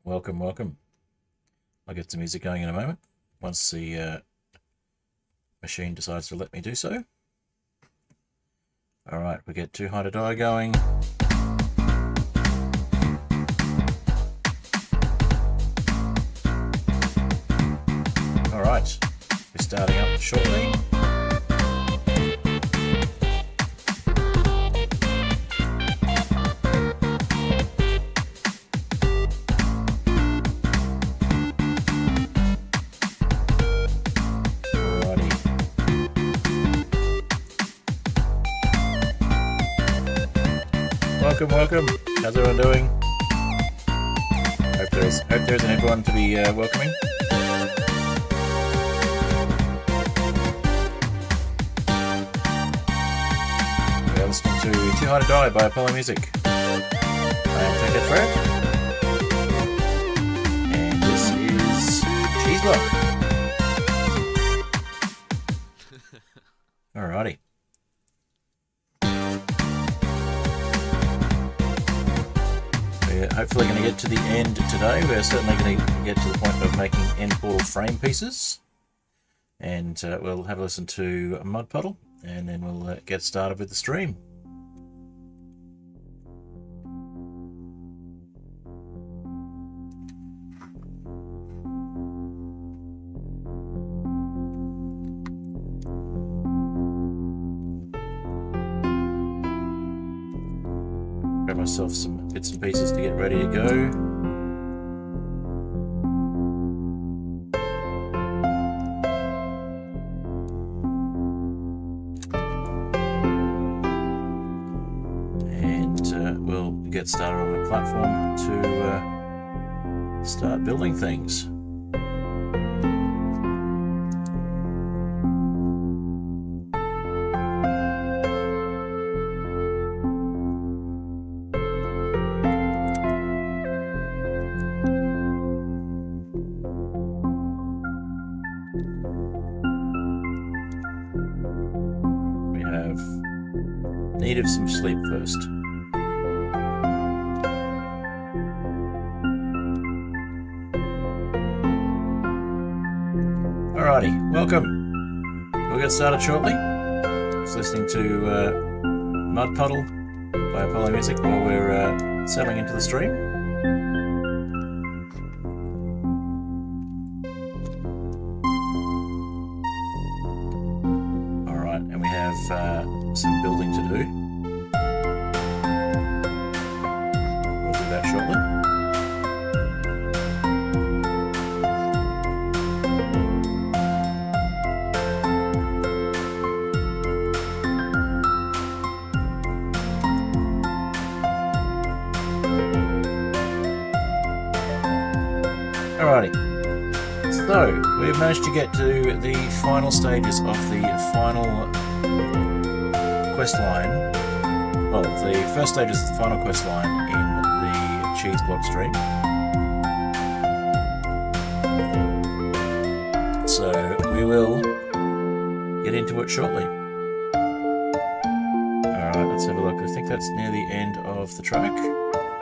welcome, welcome. I'll get some music going in a moment once the machine decides to let me do so. Alright, we get Too High to Die going. Alright, we're starting up shortly. Welcome. How's everyone doing? Hope there isn't everyone to be welcoming. We are listening to Too High to Die by Apollo Music. I am Take Fred, and this is Cheesiest. Alrighty. Hopefully going to get to the end today. We're certainly going to get to the point of making end portal frame pieces. And we'll have a listen to Puddle, and then we'll get started with the stream. Grab myself some bits and pieces to get ready to go. And we'll get started on the platform to start building things. Need of some sleep first. Alrighty, welcome. We'll get started shortly. Just listening to Puddle by Apollo Music while we're settling into the stream. Alright, and we have some building to do. We'll do that shortly. Alrighty. So, we've managed to get to the final stages of the final quest line. Well, the first stage is the final quest line in the Cheesiest stream. So we will get into it shortly. Alright, let's have a look. I think that's near the end of the track.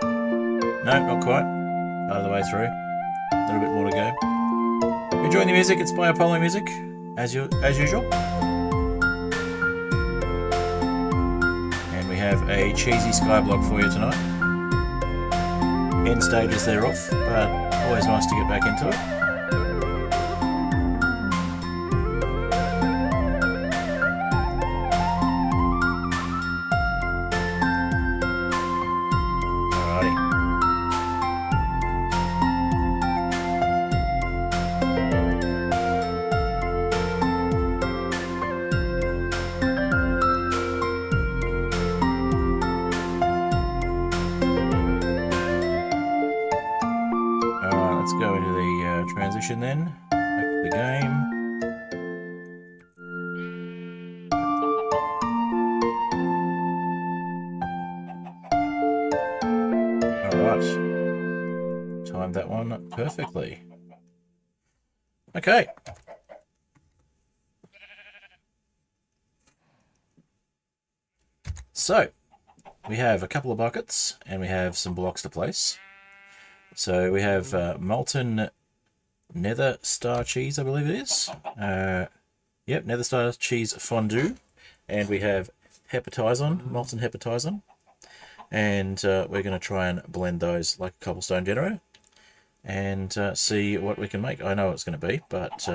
No, not quite. Part of the way through. A little bit more to go. Enjoying the music, it's by Apollo Music, as usual. We have a cheesy Skyblock for you tonight. End stages they're off, but always nice to get back into it. Go into the transition then, back to the game. Alright, timed that one perfectly. Okay. So, we have a couple of buckets and we have some blocks to place. So we have molten nether star cheese, I believe it is. Yep, nether star cheese fondue. And we have hepatizon, molten hepatizon. And we're going to try and blend those like a cobblestone generator. And see what we can make. I know what it's going to be, but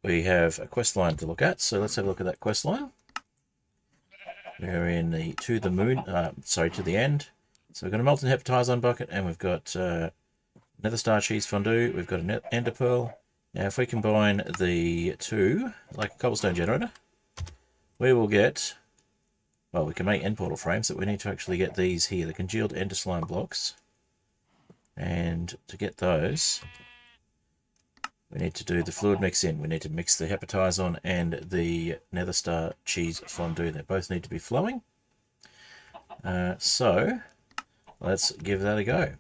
we have a quest line to look at. So let's have a look at that quest line. We're in the to the end. So we've got a molten hepatizon bucket, and we've got nether star cheese fondue. We've got an ender pearl. Now, if we combine the two, like a cobblestone generator, we will get, well, we can make end portal frames, but we need to actually get these here, the congealed ender slime blocks. And to get those, we need to do the fluid mix in. We need to mix the hepatizon and the nether star cheese fondue. They both need to be flowing. So let's give that a go.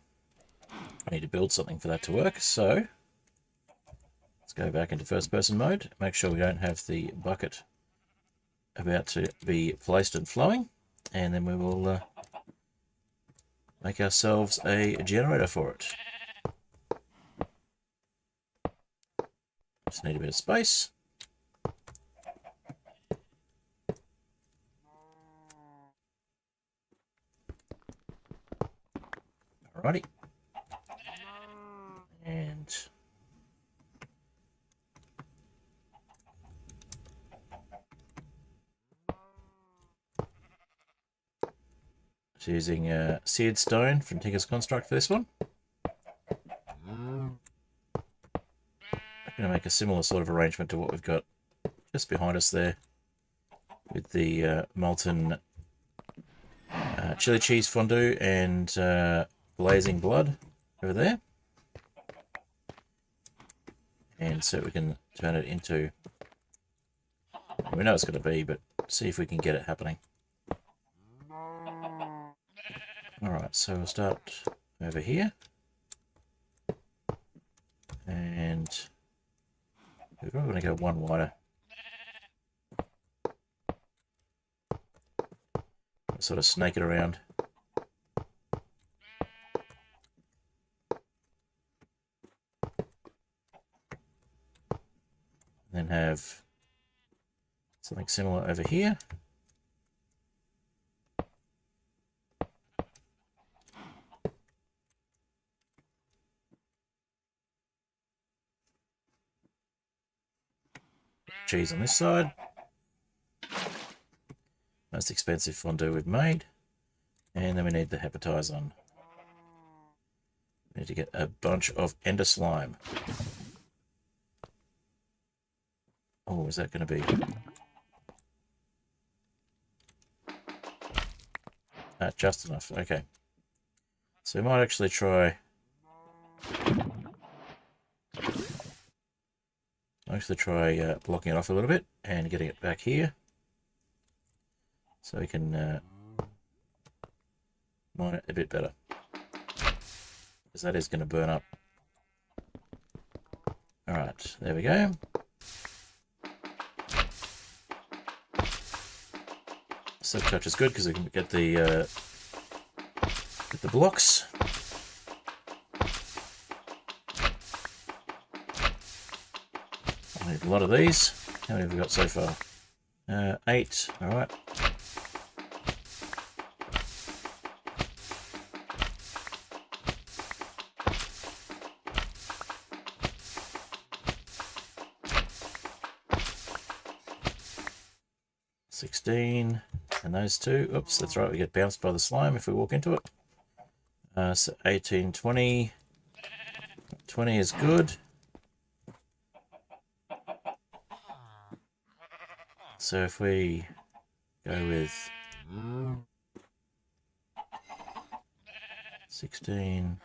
I need to build something for that to work. So let's go back into first person mode. Make sure we don't have the bucket about to be placed and flowing. And then we will make ourselves a generator for it. Just need a bit of space. Alrighty. And using seared stone from Tinker's Construct for this one. I'm going to make a similar sort of arrangement to what we've got just behind us there with the molten chili cheese fondue and blazing blood over there. And so we can turn it into, we know it's going to be, but see if we can get it happening. Alright, so we'll start over here. And we're probably going to go one wider. Sort of snake it around. Then have something similar over here. Cheese on this side. Most expensive fondue we've made. And then we need the hepatizon. We need to get a bunch of ender slime. Oh, is that going to be? Just enough. Okay. So we might actually try. Blocking it off a little bit and getting it back here, so we can mine it a bit better, because that is going to burn up. All right, there we go. Silk touch is good because we can get the blocks. I need a lot of these. How many have we got so far? 8. All right. $16, and those two. Oops, that's right. We get bounced by the slime if we walk into it. So 18, 20. 20 is good. So if we go with 16,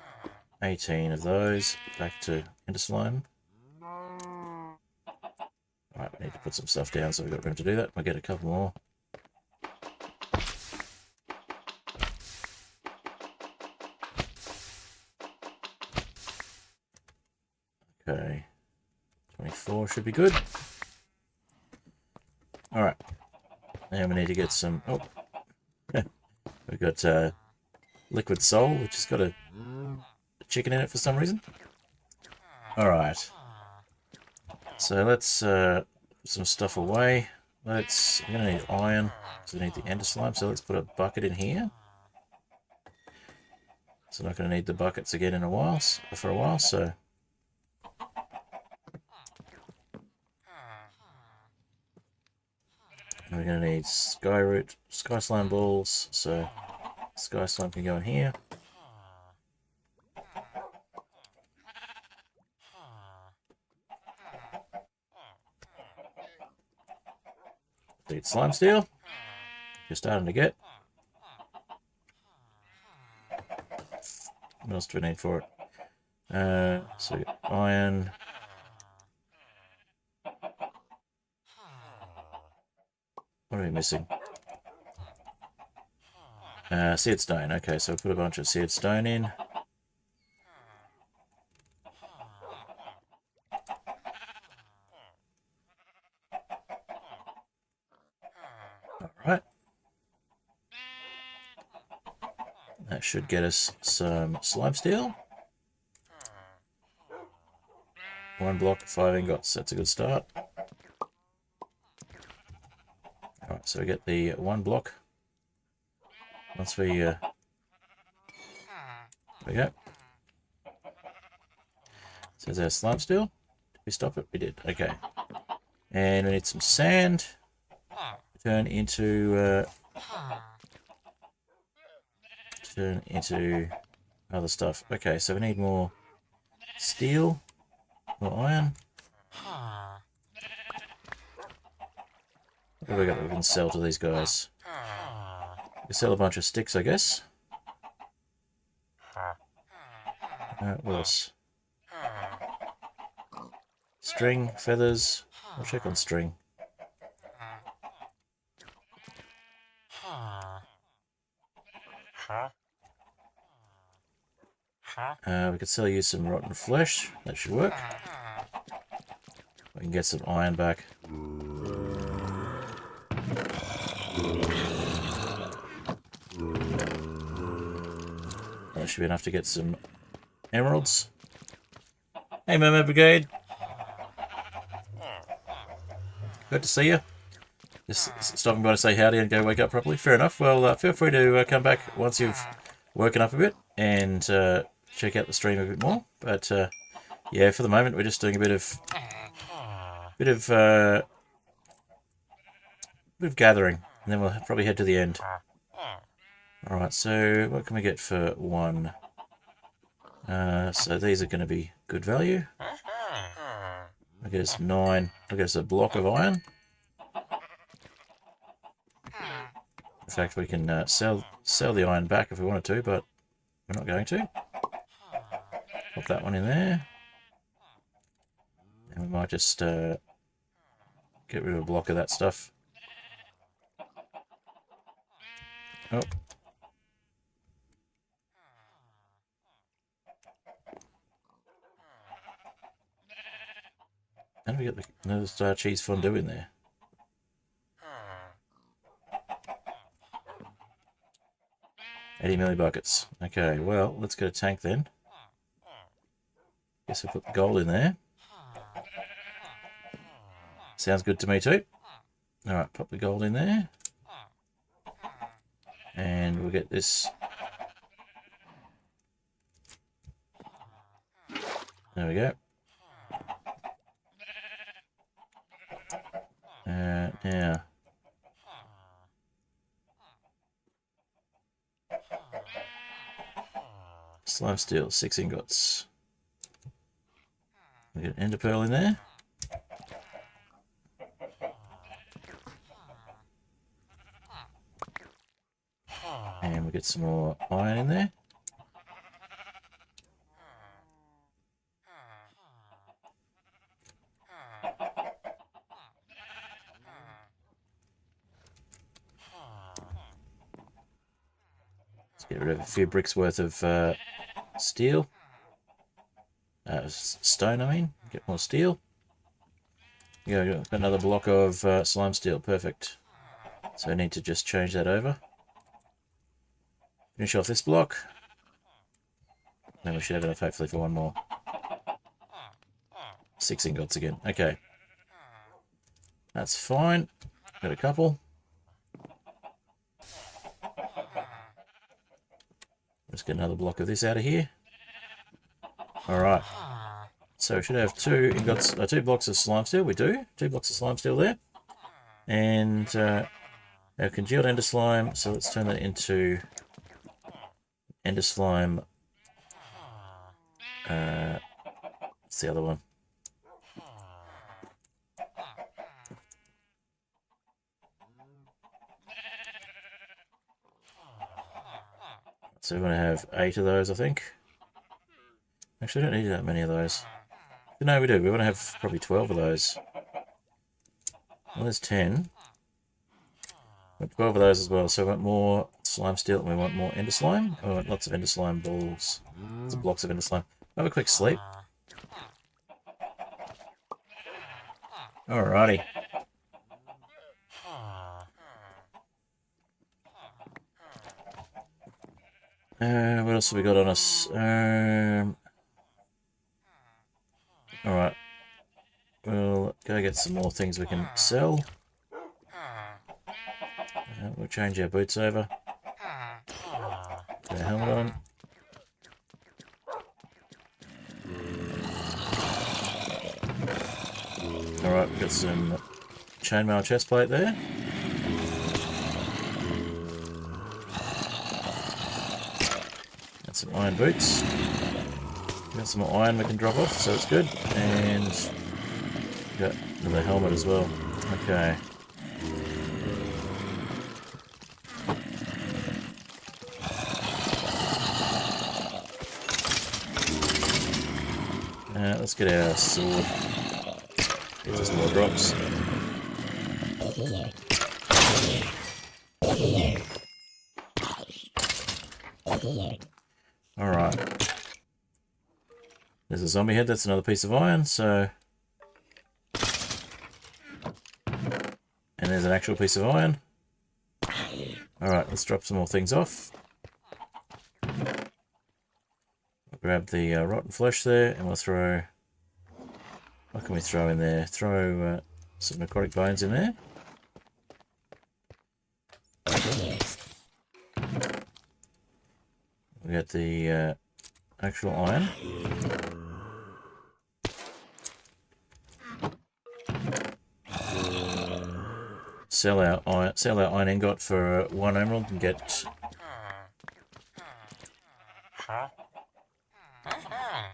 18 of those back to ender slime. Alright, we need to put some stuff down so we've got room to do that. We'll get a couple more. Okay, 24 should be good. Alright, now we need to get some, oh, we've got liquid soul, which has got a chicken in it for some reason. Alright. So let's put some stuff away. We're going to need iron. So we need the ender slime. So let's put a bucket in here. So not going to need the buckets again in a while, for a while, so... And we're going to need sky slime balls, so sky slime can go in here. Need slime steel. You're starting to get. What else do we need for it? So we got iron. What are we missing? Seared stone. Okay, so we'll put a bunch of seared stone in. Alright. That should get us some slime steel. 1 block, 5 ingots. That's a good start. Alright, so we get the 1 block. Once we... there we go. So there's our slime steel. Did we stop it? We did. Okay. And we need some sand. Turn into other stuff. Okay, so we need more steel, more iron. What have we got that we can sell to these guys? We sell a bunch of sticks, I guess. What else? String, feathers. I'll check on string. We could sell you some rotten flesh. That should work. We can get some iron back. That should be enough to get some emeralds. Hey, Mermaid Brigade. Good to see you. Just stopping by to say howdy and go wake up properly. Fair enough. Well, feel free to come back once you've woken up a bit and check out the stream a bit more. But yeah, for the moment we're just doing a bit of gathering, and then we'll probably head to the end. All right. So what can we get for 1? So these are going to be good value. I'll get us 9. I'll get us a block of iron. In fact, we can sell the iron back if we wanted to, but we're not going to. Pop that one in there. And we might just get rid of a block of that stuff. Oh. And we get another cheese fondue in there. $80 million buckets. Okay, well, let's get a tank then. Guess we'll put the gold in there. Sounds good to me too. Alright, pop the gold in there. And we'll get this. There we go. Now. Slime steel, 6 ingots. We get an ender pearl in there. And we get some more iron in there. Let's get rid of a few bricks worth of steel. Stone, I mean. Get more steel. Yeah, got another block of slime steel. Perfect. So I need to just change that over. Finish off this block. Then we should have enough hopefully for one more. 6 ingots again. Okay. That's fine. Got a couple. Let's get another block of this out of here. Alright. So we should have 2 ingots, 2 blocks of slime steel. We do. 2 blocks of slime steel there. And our congealed ender slime. So let's turn that into ender slime. What's the other one? So we're going to have 8 of those, I think. Actually, I don't need that many of those. No, we do. We want to have probably 12 of those. Well, there's 10. We want 12 of those as well. So we want more slime steel and we want more ender slime. We want lots of ender slime balls. Lots of blocks of ender slime. Have a quick sleep. Alrighty. What else have we got on us? Alright. We'll go get some more things we can sell. We'll change our boots over. Put our helmet on. Alright, we've got some chainmail chestplate there. And some iron boots. We've got some more iron we can drop off, so it's good. And we've got another helmet as well. Okay. Let's get our sword. Gives us more drops. Alright. There's a zombie head, that's another piece of iron, so... And there's an actual piece of iron. Alright, let's drop some more things off. Grab the rotten flesh there, and we'll throw... What can we throw in there? Throw some necrotic bones in there. We got the actual iron. Sell our iron ingot for 1 emerald and get...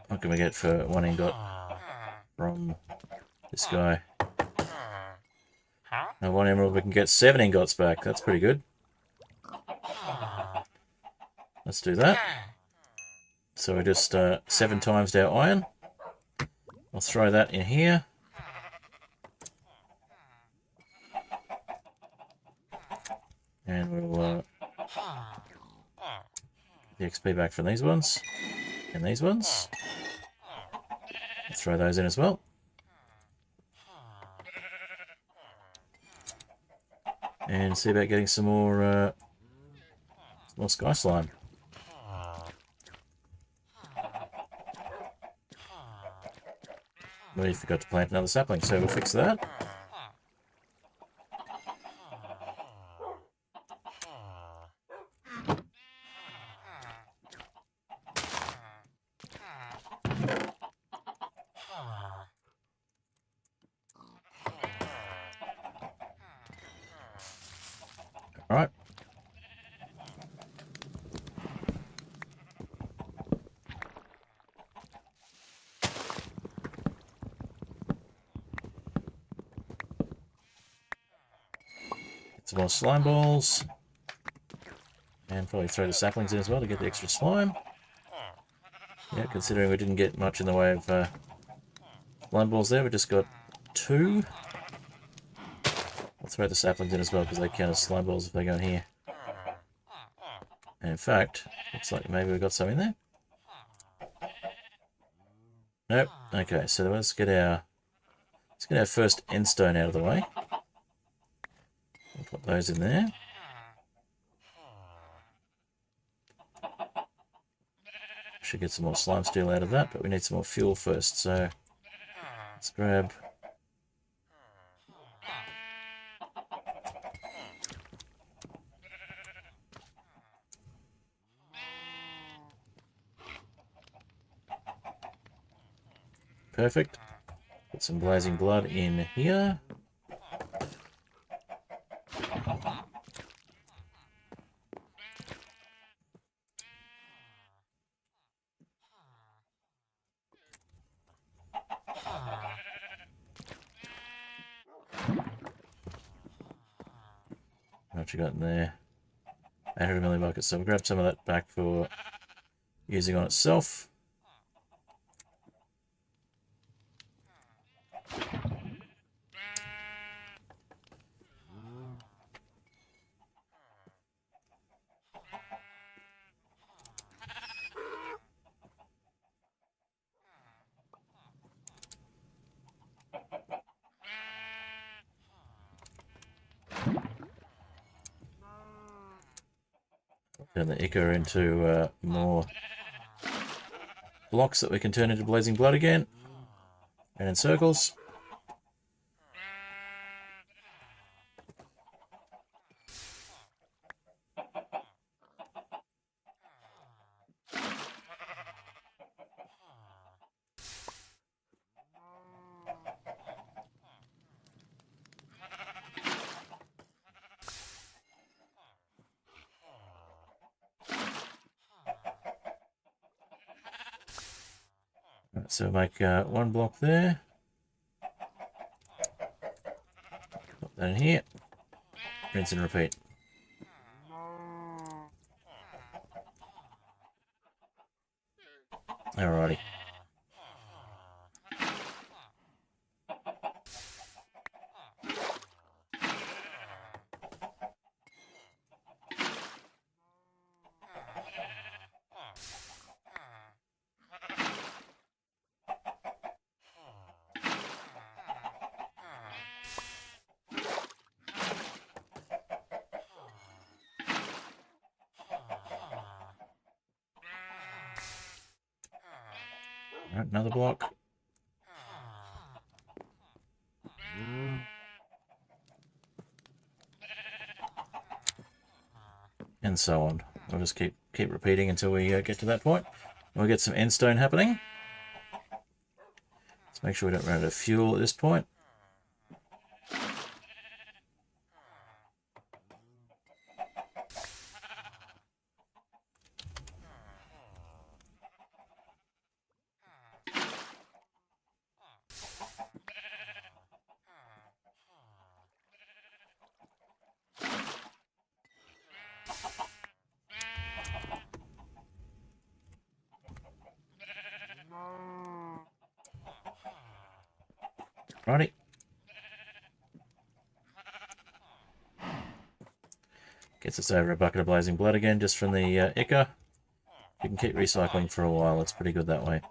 What can we get for 1 ingot from this guy? Now 1 emerald, we can get 7 ingots back. That's pretty good. Let's do that. So we just 7 times our iron. I'll throw that in here. And we'll get the XP back from these ones. And these ones. Let's throw those in as well. And see about getting some more sky slime. We forgot to plant another sapling, so we'll fix that. Alright. Get some more slime balls. And probably throw the saplings in as well to get the extra slime. Yeah, considering we didn't get much in the way of slime balls there, we just got 2. I'll throw the saplings in as well because they count as slime balls if they go in here. And in fact, looks like maybe we got some in there. Nope. Okay, so let's get our first Endstone out of the way. We'll put those in there. Should get some more slime steel out of that, but we need some more fuel first, so let's grab... Perfect. Put some blazing blood in here. What you got in there? 800 milli buckets. So we'll grab some of that back for using on itself. Turn the Ica into more blocks that we can turn into blazing blood again. And in circles. So make one block there. Put that in here. Rinse and repeat. Alrighty. Alright, another block. And so on. We'll just keep repeating until we get to that point. We'll get some Endstone happening. Let's make sure we don't run out of fuel at this point. Righty. Gets us over a bucket of blazing blood again, just from the Ica. You can keep recycling for a while, it's pretty good that way.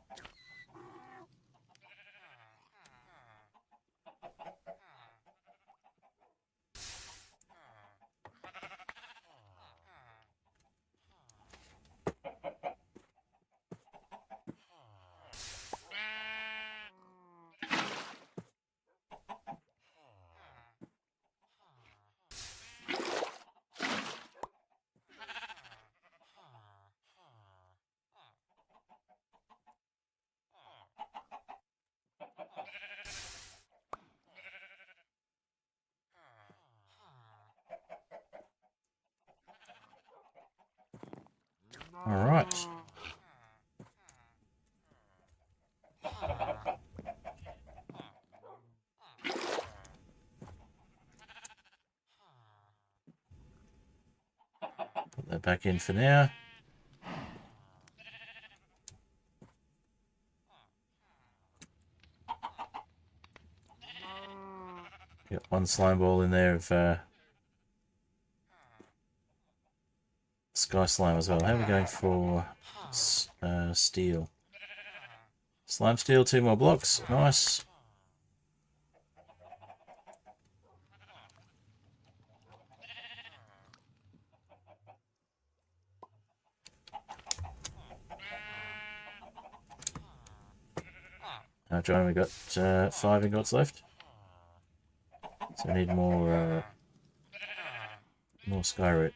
All right. Put that back in for now. Got one slime ball in there of Sky Slime as well. How are we going for steel? Slime steel, 2 more blocks. Nice. John, we got 5 ingots left. So we need more sky root.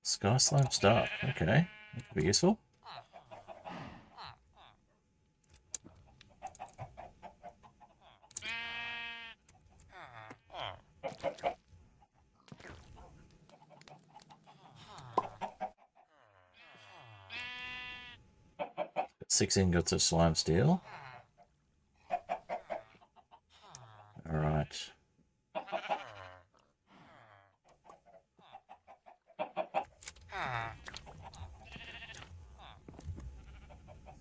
Sky slime star. Okay, that could be useful. Got 6 ingots of slime steel. All right.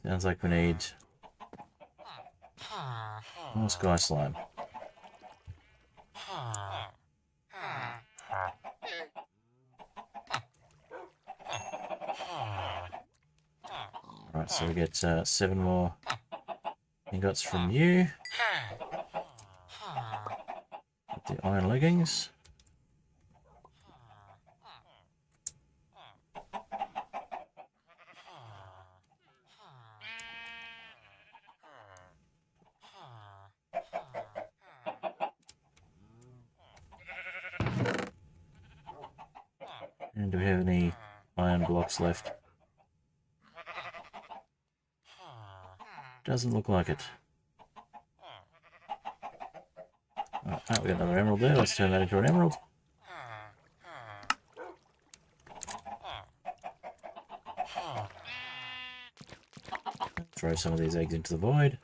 Sounds like we need more sky slime. Right, so we get 7 more ingots from you. Get the iron leggings. And do we have any iron blocks left? Doesn't look like it. Oh, we got another emerald there. Let's turn that into an emerald. Throw some of these eggs into the void.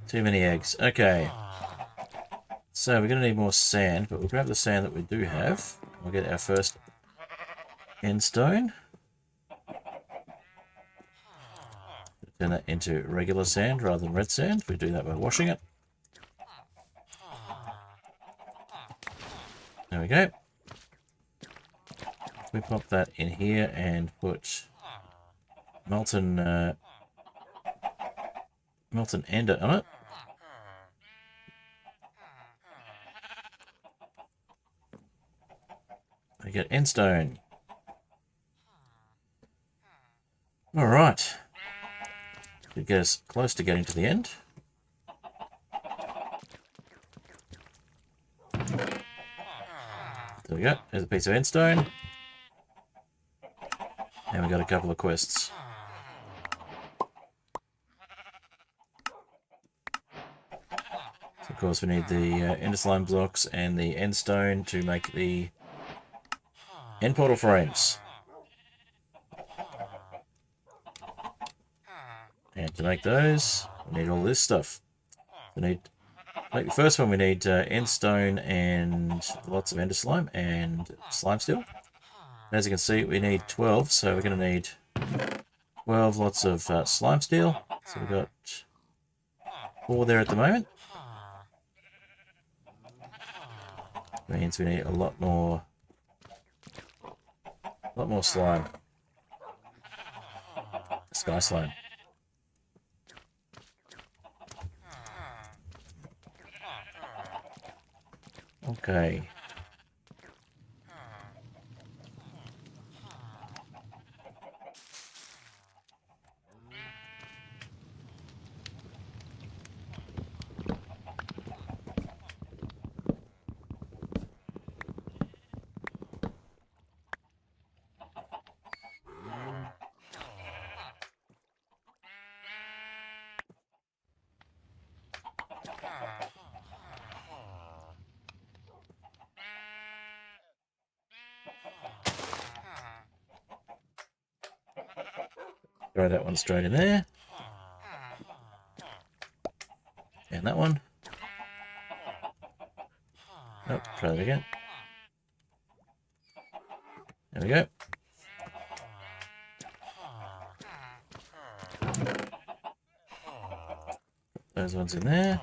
Too many eggs. Okay. So we're going to need more sand, but we'll grab the sand that we do have. We'll get our first endstone. Turn that into regular sand rather than red sand. We do that by washing it. There we go. We pop that in here and put molten ender on it. We get endstone. All right. Should get us close to getting to the end. There we go. There's a piece of endstone. And we got a couple of quests. So of course we need the ender slime blocks and the endstone to make the end portal frames. And to make those, we need all this stuff. We need, like the first one, we need endstone and lots of ender slime and slime steel. And as you can see, we need 12, so we're going to need 12 lots of slime steel. So we've got 4 there at the moment. Means we need a lot more slime. Sky slime. Okay. Throw that one straight in there. And that one. Oh, try that again. There we go. Those ones in there.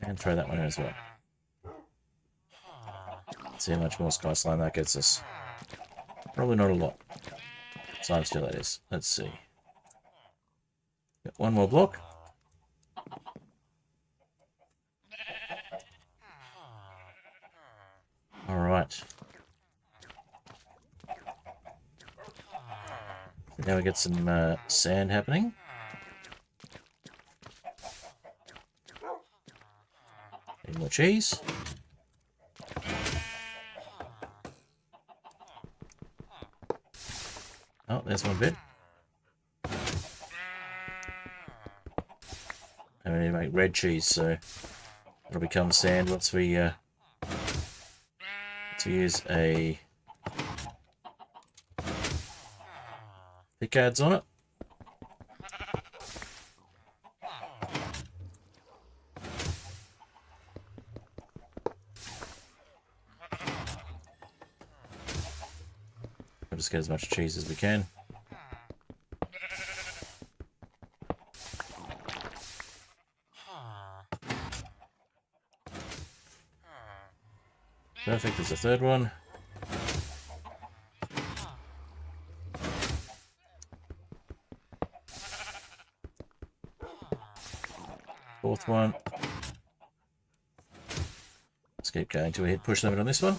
And throw that one in as well. Let's see how much more sky slime that gets us. Probably not a lot. Slime steel, that is. Let's see. Got one more block. Alright. Now we get some sand happening. Need more cheese. Oh, there's one bit. And we need to make red cheese, so it'll become sand once we use a pickaxe on it. We'll just get as much cheese as we can. Perfect, there's a third one. Fourth one. Let's keep going until we hit push limit on this one.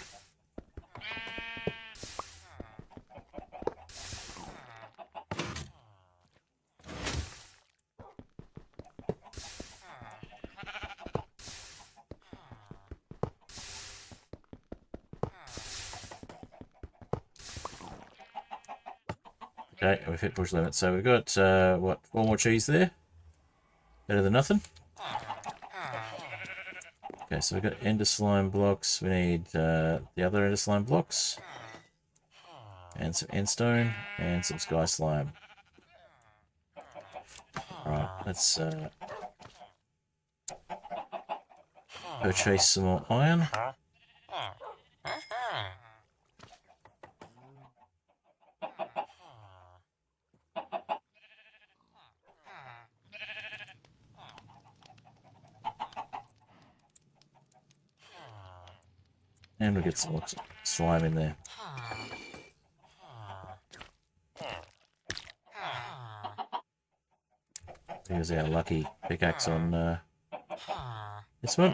Okay, we've hit push limit. So we've got, what, 4 more cheese there? Better than nothing. Okay, so we've got ender slime blocks. We need the other ender slime blocks. And some endstone and some sky slime. Alright, let's purchase some more iron. And we'll get some more slime in there. Here's our lucky pickaxe on this one.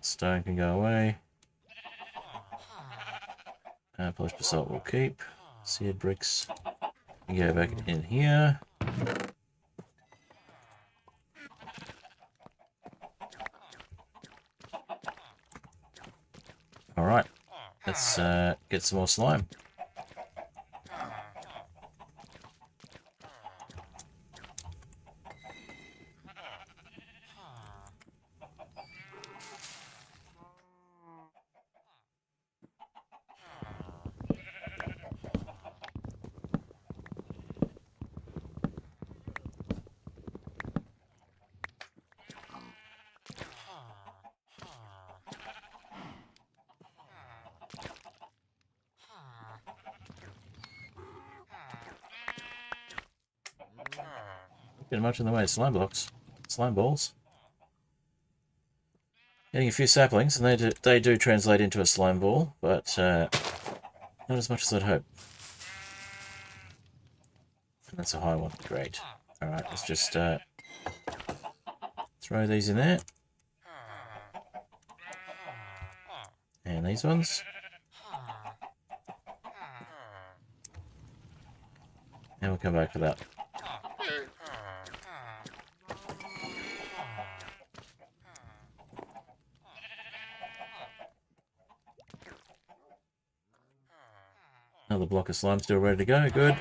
Stone can go away. Polished basalt will keep. Seared bricks. We go back in here. Alright, let's get some more slime. Getting much in the way of slime blocks, slime balls. Getting a few saplings, and they do translate into a slime ball, but not as much as I'd hope. And that's a high one. Great. All right, let's just throw these in there, and these ones, and we'll come back for that. Another block of slime still ready to go. Good.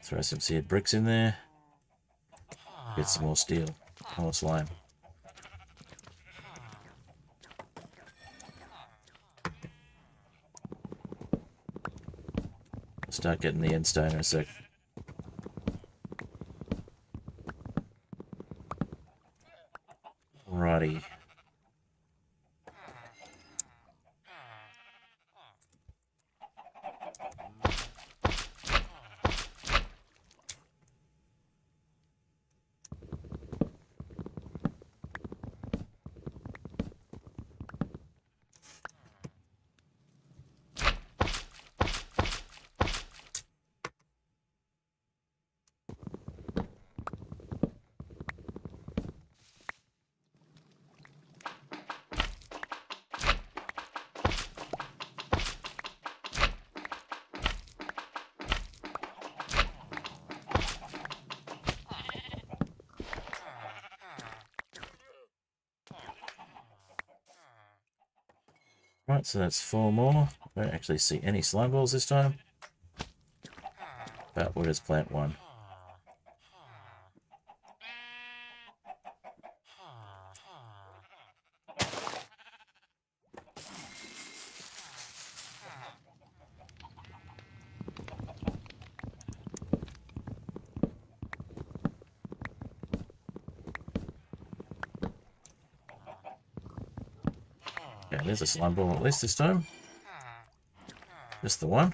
Throw some seared bricks in there. Get some more steel. More slime. Start getting the endstone in a sec. Alrighty. Right, so that's 4 more. I don't actually see any slime balls this time. But we'll just plant 1. Okay, there's a slime ball at least this time. Just the 1.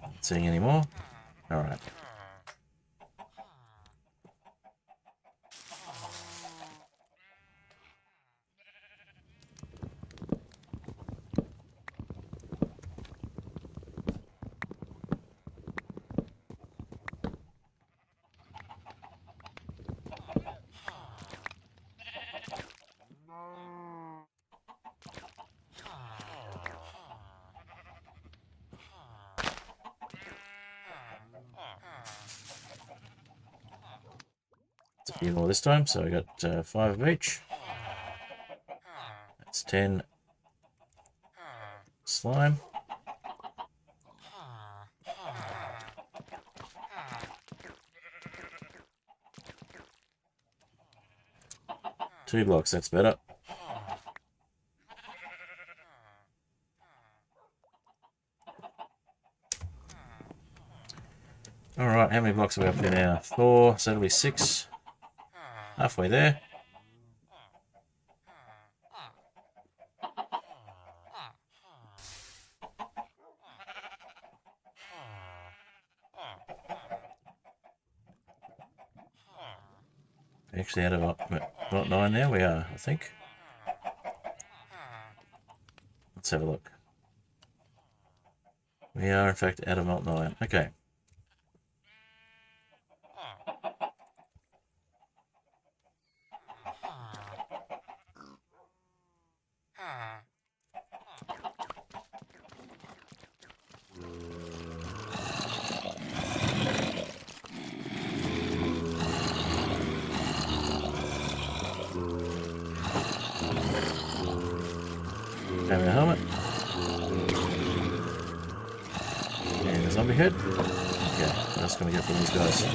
Not seeing any more. Alright. It's a few more this time, so we got 5 of each. That's 10 slime. Two blocks, that's better. Alright, how many blocks are we up to now? 4, so that'll be 6. Halfway there. Actually out of not 9 now, we are, I think. Let's have a look. We are in fact out of not 9. Okay. Have a helmet. And a zombie head. Okay, what else can we get from these guys?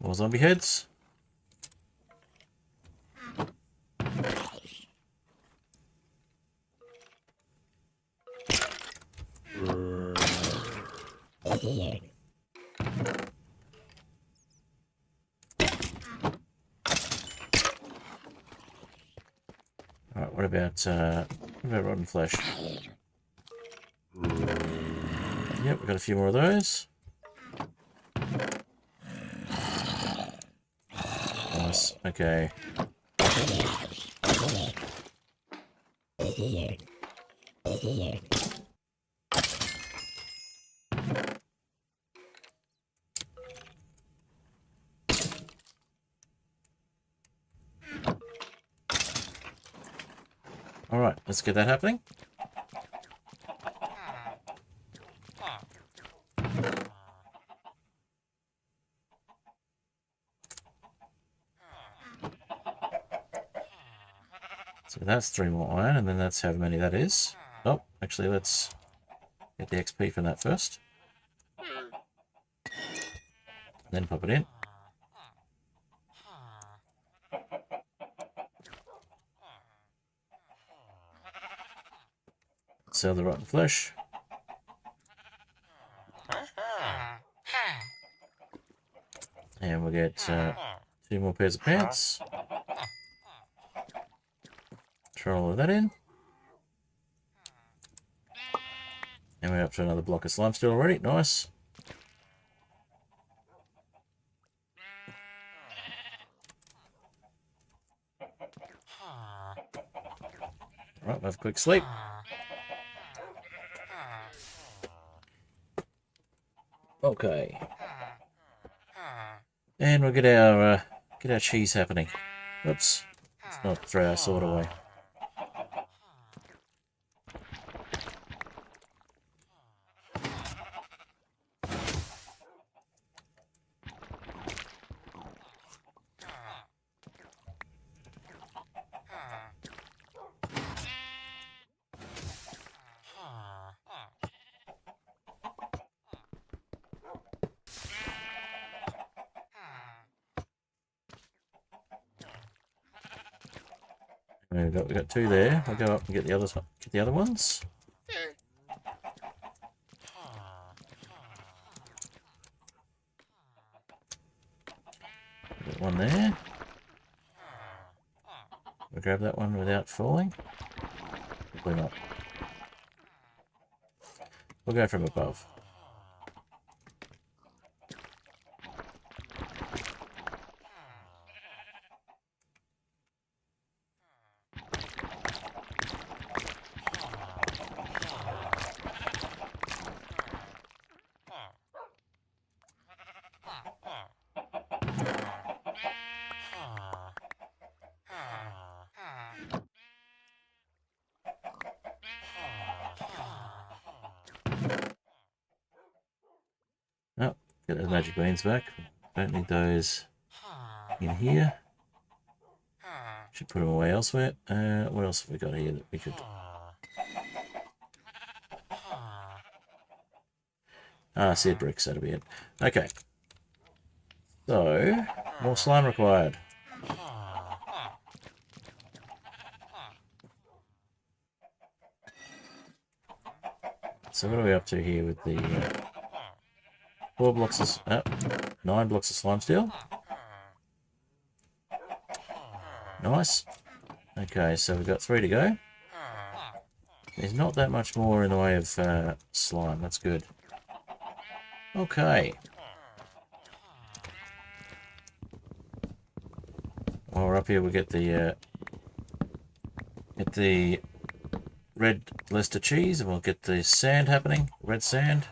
More zombie heads. Alright, what about rotten flesh? Yep, we've got a few more of those. Nice, okay. Alright, let's get that happening. So that's 3 more iron, and then that's how many that is. Oh, actually, let's get the XP from that first. Then pop it in. Sell the rotten flesh. And we'll get 2 more pairs of pants. Throw all of that in. And we're up to another block of slime steel already. Nice. Right, we'll have a quick sleep. Okay. And we'll get our cheese happening. Oops. Let's not throw our sword away. We got two there. We'll go up and get the other ones. Got one there. We'll grab that one without falling. Probably not. We'll go from above. Oh, get those magic beans back. Don't need those in here. Should put them away elsewhere. What else have we got here that we could... seed bricks, that'll be it. Okay. So, more slime required. So what are we up to here with the 4 blocks of... 9 blocks of slime steel. Nice. Okay, so we've got 3 to go. There's not that much more in the way of slime. That's good. Okay. While we're up here, we get the red Leicester cheese, and we'll get the sand happening. Red sand.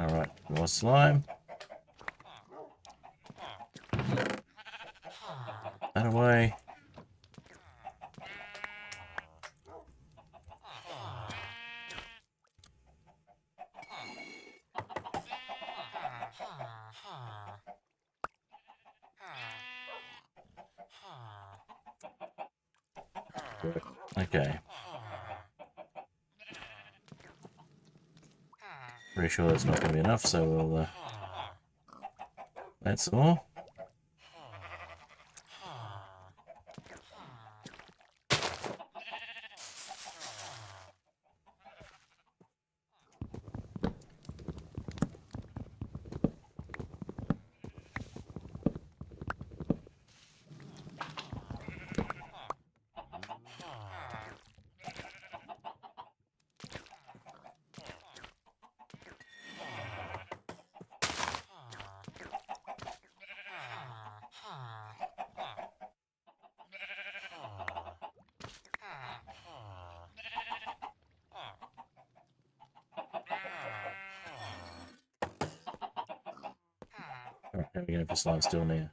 Alright, more slime. That away. Okay. Pretty sure that's not going to be enough, so we'll add some more. Alright, how are we going for slime still now?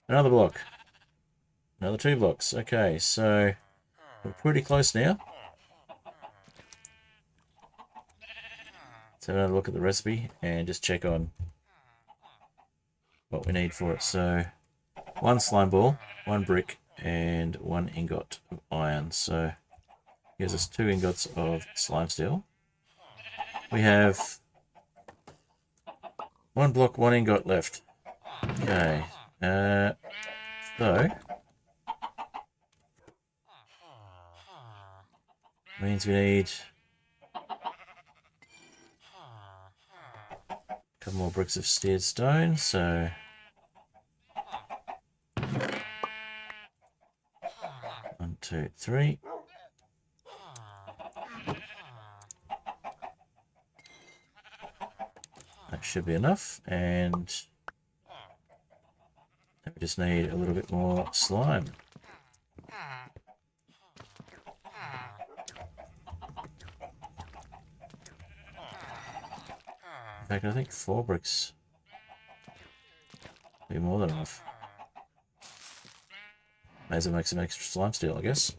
Another block. Another 2 blocks. Okay, so we're pretty close now. Let's have another look at the recipe and just check on what we need for it. So 1 slime ball, 1 brick, and 1 ingot of iron. So gives us 2 ingots of slime steel. We have 1 block, 1 ingot left. Okay. So means we need a couple more bricks of steered stone. So 1, 2, 3. That should be enough, and we just need a little bit more slime. In fact, I think 4 bricks will be more than enough. May as well make some extra slime steel, I guess.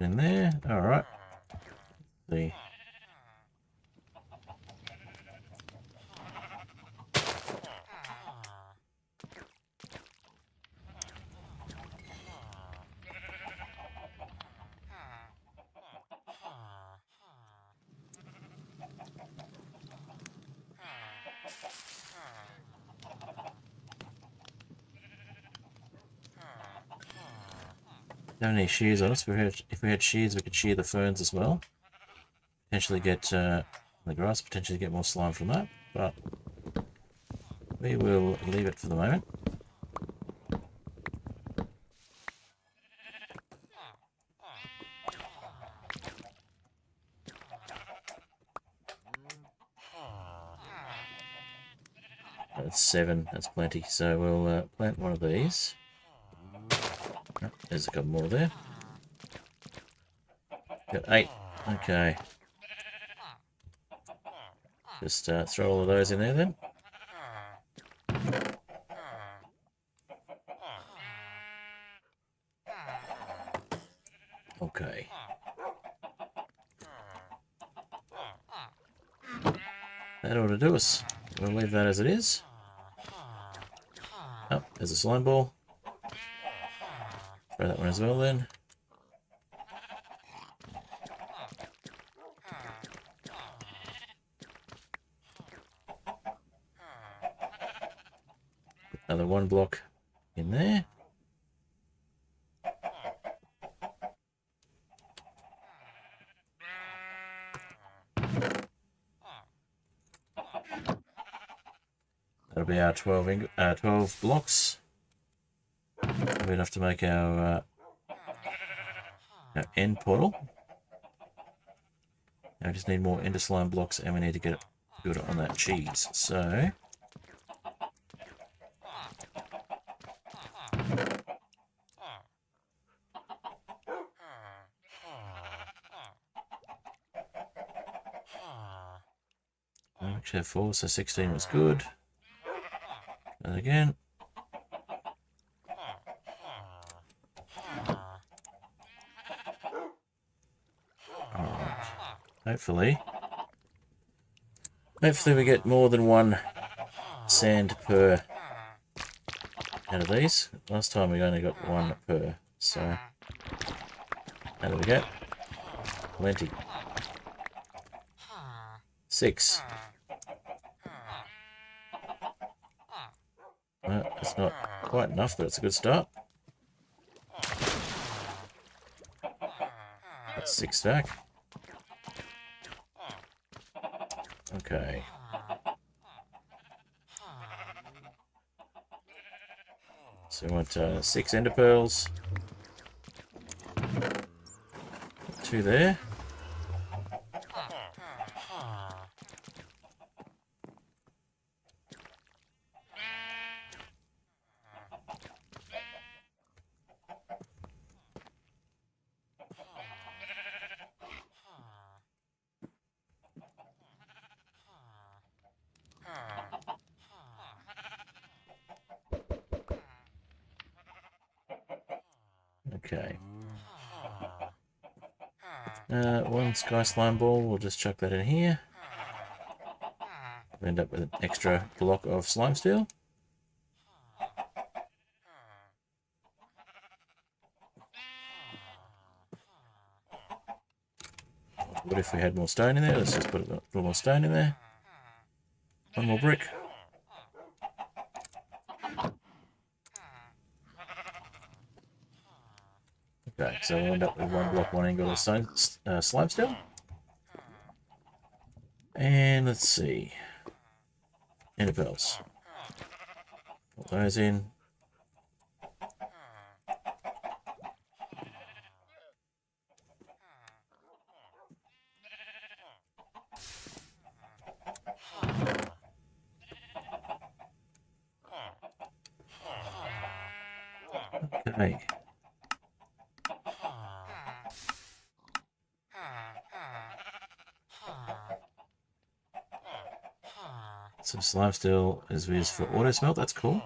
In there. Alright. The don't have any shears on us. If we had shears, we could shear the ferns as well. Potentially get the grass, potentially get more slime from that, but we will leave it for the moment. That's 7, that's plenty. So we'll plant one of these. Oh, there's a couple more there. Got 8. Okay. Just throw all of those in there then. Okay. That ought to do us. We'll leave that as it is. Oh, there's a slime ball. Throw that one as well then. Another 1 block in there. That'll be our 12 blocks. That'll be enough to make our end portal. Now we just need more ender slime blocks, and we need to get it good on that cheese. So I actually have 4, so 16 was good. And again. Alright. Hopefully we get more than 1 sand per out of these. Last time we only got 1 per, so how do we get? Plenty. 6. It's not quite enough, but it's a good start. That's 6 stack. Okay. So we want 6 ender pearls. 2 there. Okay. 1 sky slime ball, we'll just chuck that in here. We'll end up with an extra block of slime steel. What if we had more stone in there? Let's just put a little more stone in there. 1 more brick. Okay, so we'll end up with 1 block, 1 ingot of stone, slime steel. And let's see. Ender pearls. Put those in. Okay. So slime steel is used for auto smelt, that's cool.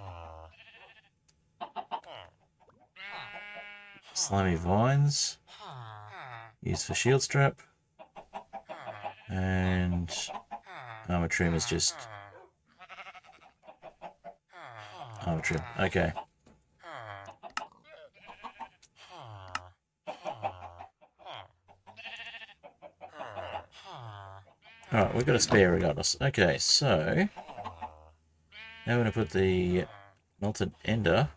Slimy vines. Used for shield strap. And armor trim is just armor trim. Okay. Alright, we've got a spare regardless. Okay, so now we're going to put the melted ender.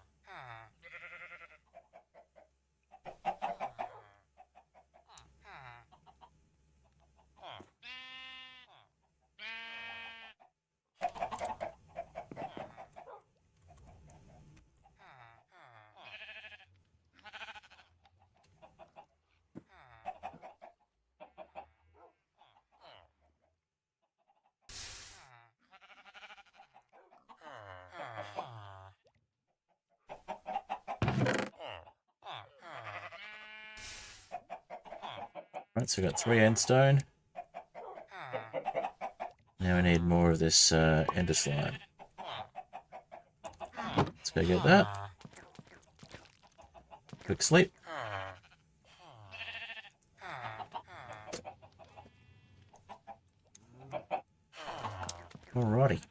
Right, so we've got 3 endstone. Now we need more of this ender slime. Let's go get that. Quick sleep. Alrighty.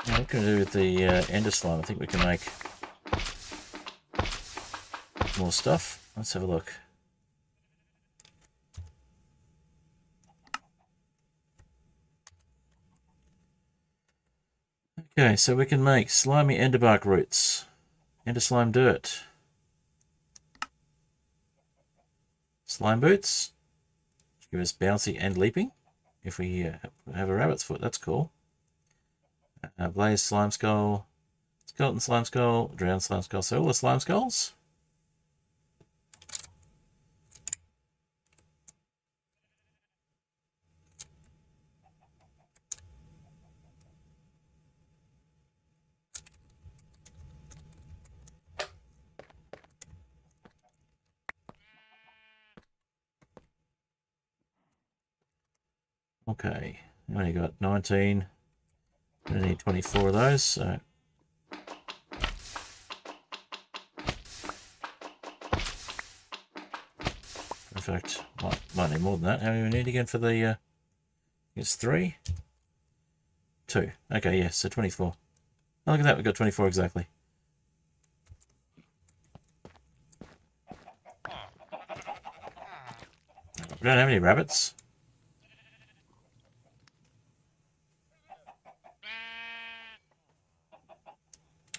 Now what can we do with the ender slime? I think we can make more stuff. Let's have a look. Okay, so we can make slimy enderbark roots, ender slime dirt, slime boots, give us bouncy and leaping. If we have a rabbit's foot, that's cool. Blaze slime skull, skeleton slime skull, drowned slime skull. So all the slime skulls. Okay, we only got 19. I need 24 of those, so in fact, might need more than that. How many we need again for the it's 3? 2. Okay, yeah, so 24. Oh, look at that, we've got 24 exactly. We don't have any rabbits.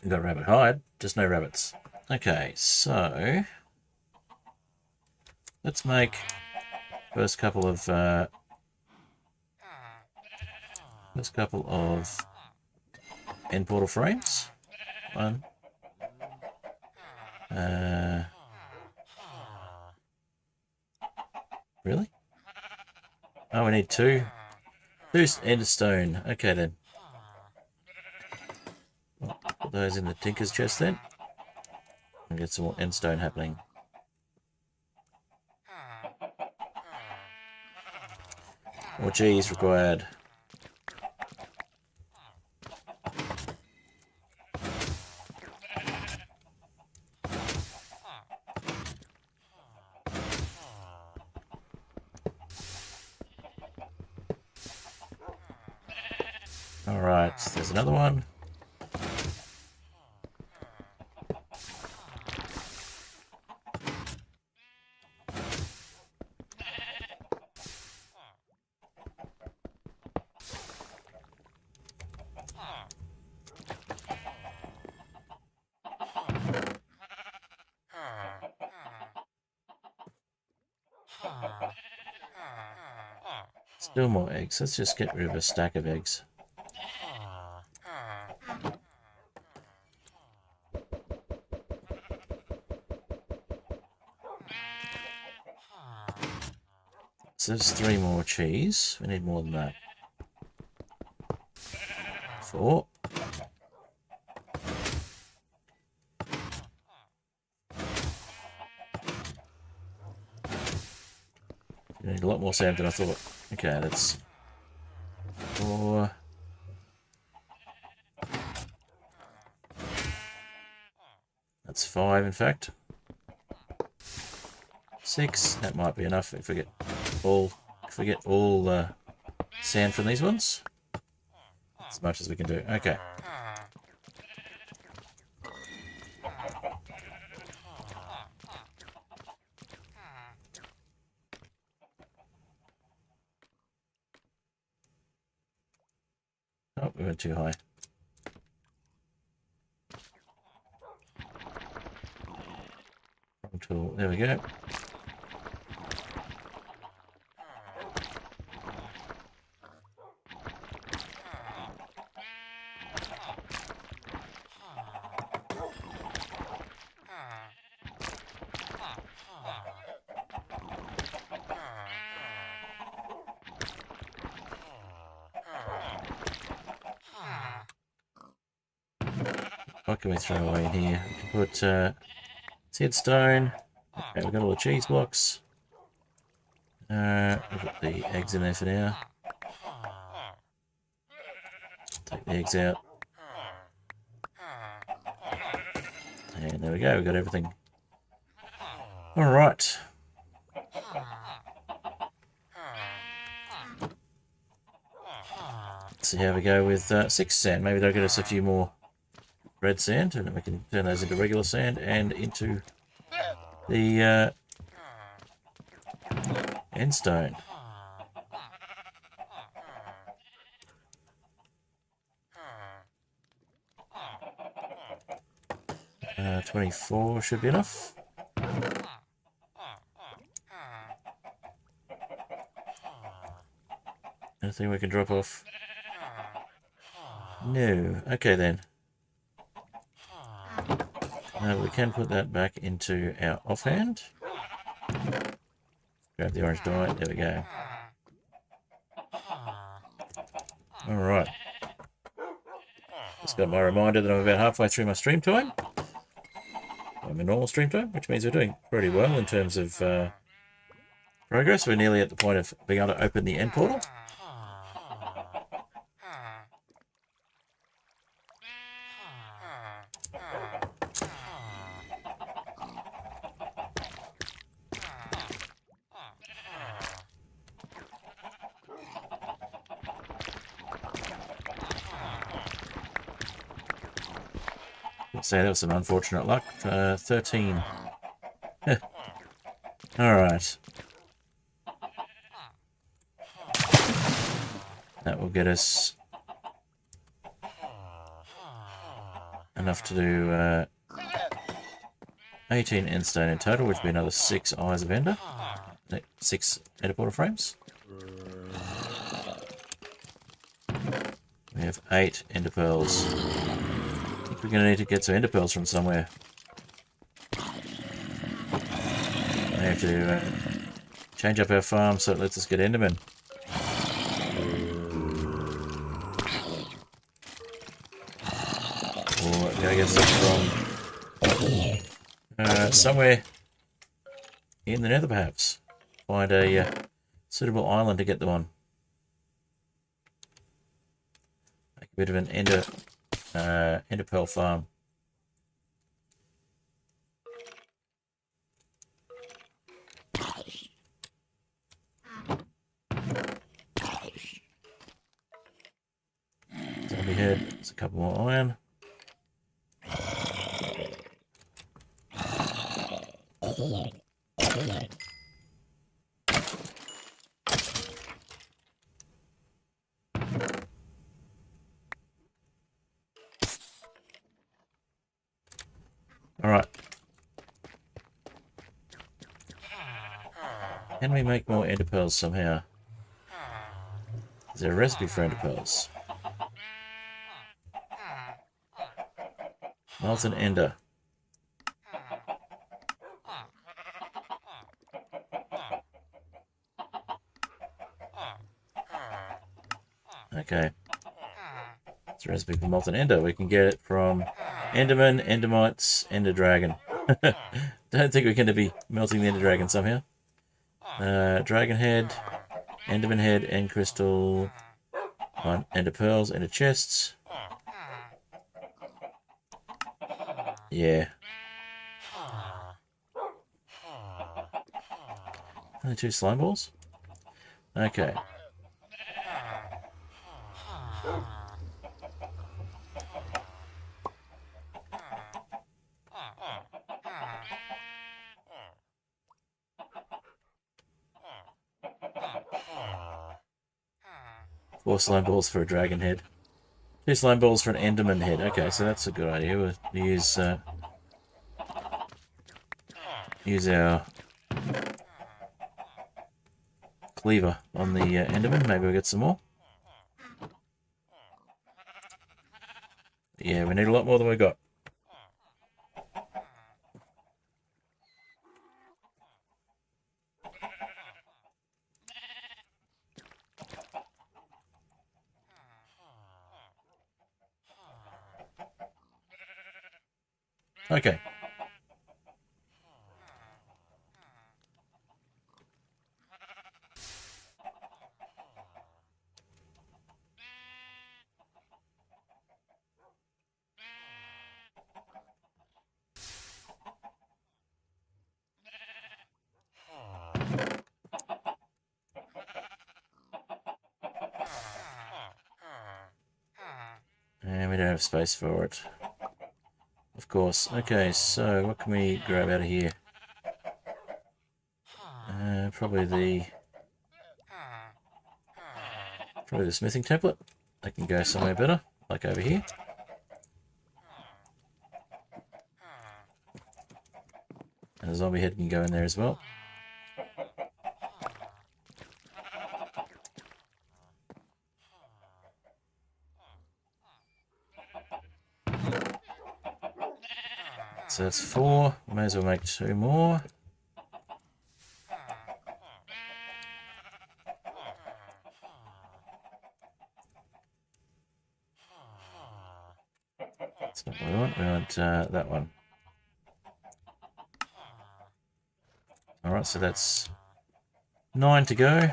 We've got rabbit hide, just no rabbits. Okay, so let's make first couple of end portal frames. 1. Really? Oh, we need 2. 2 endstone. Okay then. Put those in the tinker's chest then. And get some more endstone happening. More cheese required. Alright, there's another one. Still more eggs. Let's just get rid of a stack of eggs. So there's 3 more cheese. We need more than that. 4. We need a lot more sand than I thought. Okay, that's 4. That's 5, in fact. 6. That might be enough if we get all sand from these ones. As much as we can do. Okay. Oh, we went too high. Wrong tool. There we go. What can we throw away in here? We can put Endstone. Okay, we've got all the cheese blocks. We'll put the eggs in there for now. Take the eggs out. And there we go, we've got everything. Alright. Let's see how we go with 6 sand. Maybe they'll get us a few more red sand, and then we can turn those into regular sand and into the Endstone. Uh, 24 should be enough. Anything we can drop off? No. Okay then. We can put that back into our offhand. Grab the orange dye. There we go. Alright. Just got my reminder that I'm about halfway through my stream time. I'm in normal stream time, which means we're doing pretty well in terms of progress. We're nearly at the point of being able to open the end portal. Say that was some unfortunate luck. 13. Alright. That will get us enough to do 18 Endstone in total, which would be another 6 Eyes of Ender. 6 Ender Portal frames. We have 8 Ender Pearls. We're going to need to get some ender pearls from somewhere. We have to change up our farm so it lets us get endermen. Or we're going to get some from somewhere in the nether perhaps. Find a suitable island to get them on. Make a bit of an ender pearl farm. Zombie head. There's a couple more iron. Alright. Can we make more ender pearls somehow? Is there a recipe for ender pearls? Molten ender. Okay. It's a recipe for molten ender. We can get it from Enderman, Endermites, Ender Dragon. Don't think we're going to be melting the Ender Dragon somehow. Dragon head, Enderman head, End crystal, Ender pearls, Ender chests. Yeah. Only 2 slime balls? Okay. Four slime balls for a dragon head. 2 slime balls for an Enderman head. Okay, so that's a good idea. We'll use our cleaver on the Enderman. Maybe we'll get some more. Yeah, we need a lot more than we got. Okay. And we don't have space for it. Of course. Okay, so what can we grab out of here? Probably the smithing template. That can go somewhere better, like over here. And the zombie head can go in there as well. So that's 4. We may as well make 2 more. That's not what we want. We want that one. Alright, so that's 9 to go.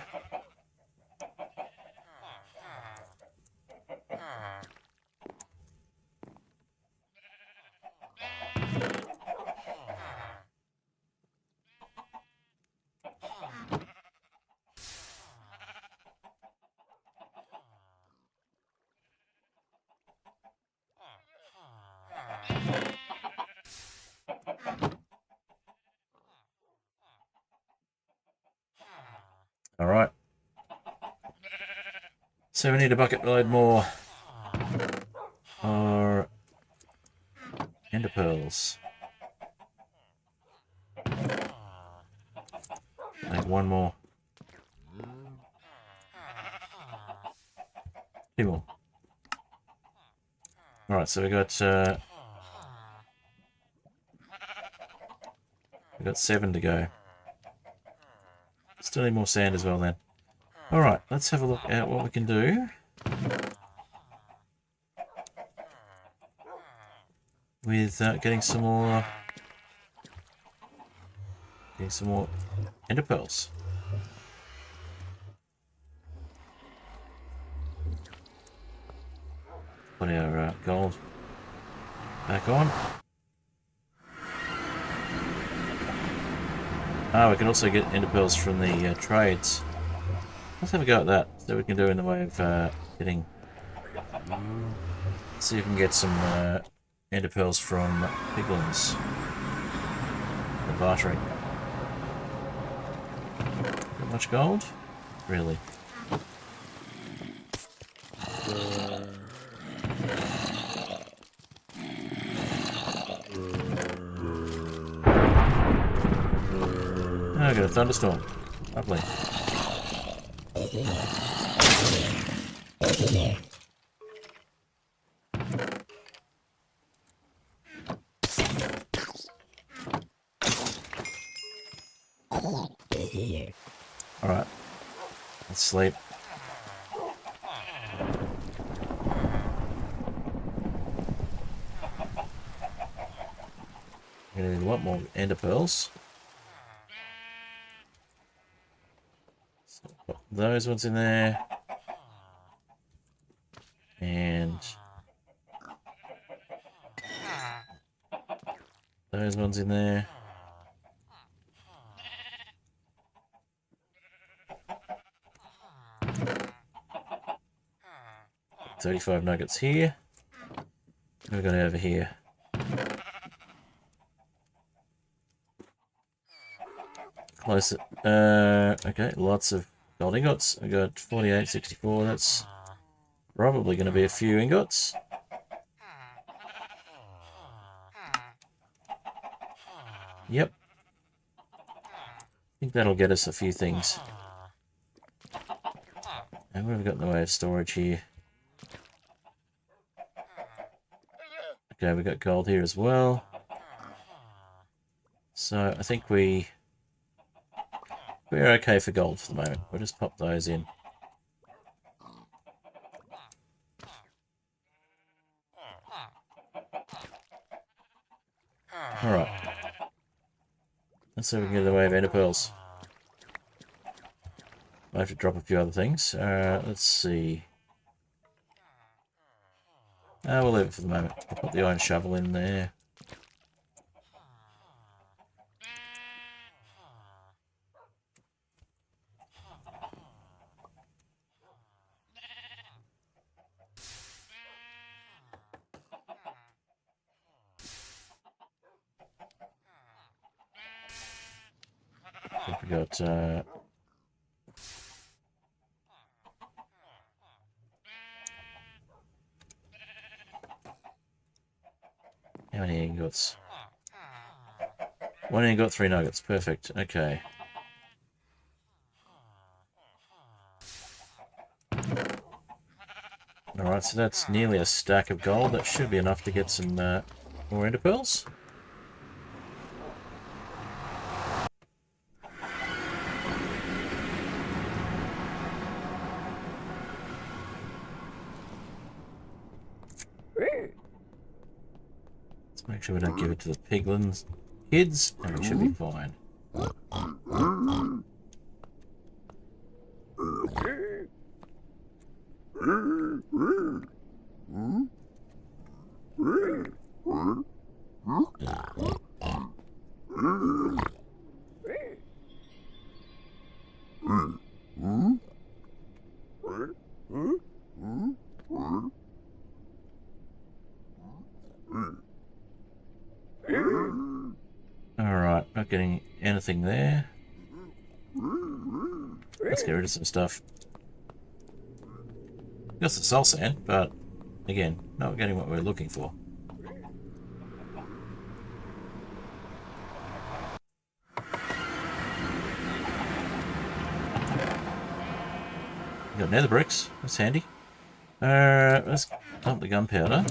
Alright. So we need a bucket load more or ender pearls. Make 1 more. 2 more. Alright, so we got 7 to go. Still need more sand as well then. Alright, let's have a look at what we can do with getting some more ender pearls. Put our gold back on. We can also get ender pearls from the trades. Let's have a go at that. See what we can do in the way of getting. See if we can get some ender pearls from piglins. The bartering. Got much gold? Really? I got a thunderstorm. Lovely. Alright. Let's sleep. We're gonna need a lot more ender pearls. Put those ones in there. And those ones in there. $35 nuggets here. What have we got over here? Close it. Okay, lots of gold ingots. I got 48, 64. That's probably going to be a few ingots. Yep. I think that'll get us a few things. And what have we got in the way of storage here? Okay, we got gold here as well. So I think we're okay for gold for the moment. We'll just pop those in. Alright. Let's see if we can get in the way of ender pearls. I have to drop a few other things. Let's see. We'll leave it for the moment. I'll put the iron shovel in there. I think we got how many ingots? 1 ingot, 3 nuggets. Perfect. Okay. Alright, so that's nearly a stack of gold. That should be enough to get some more ender pearls. Let's make sure we don't give it to the piglins kids, and we should be fine. Alright, not getting anything there. Let's get rid of some stuff. Got some soul sand, but again, not getting what we're looking for. Got nether bricks, that's handy. Let's dump the gunpowder.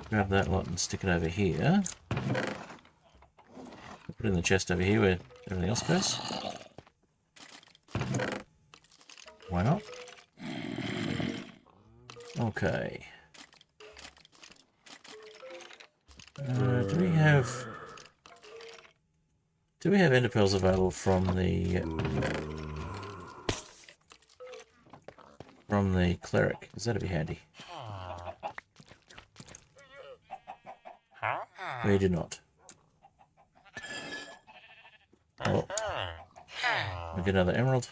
Grab that lot and stick it over here. Put it in the chest over here where everything else goes. Why not? Okay. Do we have ender pearls available from the cleric? Because that'd be handy. We do not. Oh, we get another emerald.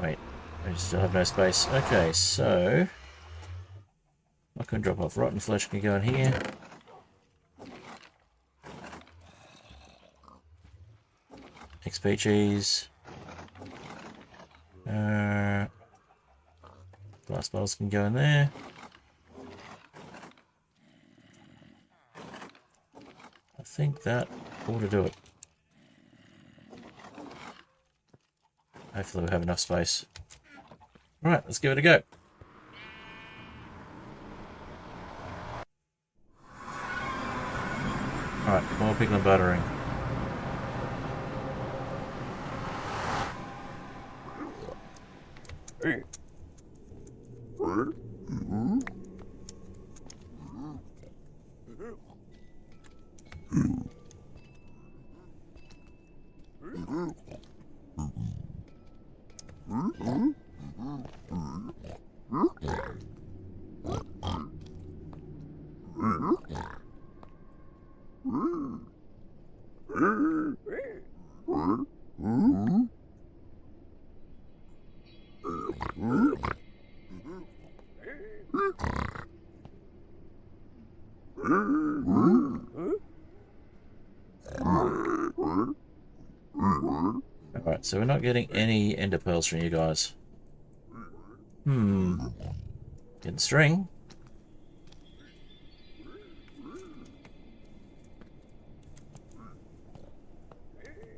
Wait, I still have no space. Okay, so I can drop off rotten flesh. Can go in here. XP cheese. Glass bottles can go in there. I think that ought to do it. Hopefully we'll have enough space. Alright, let's give it a go. Alright, more pickle and buttering. Alright, so we're not getting any ender pearls from you guys. Getting string.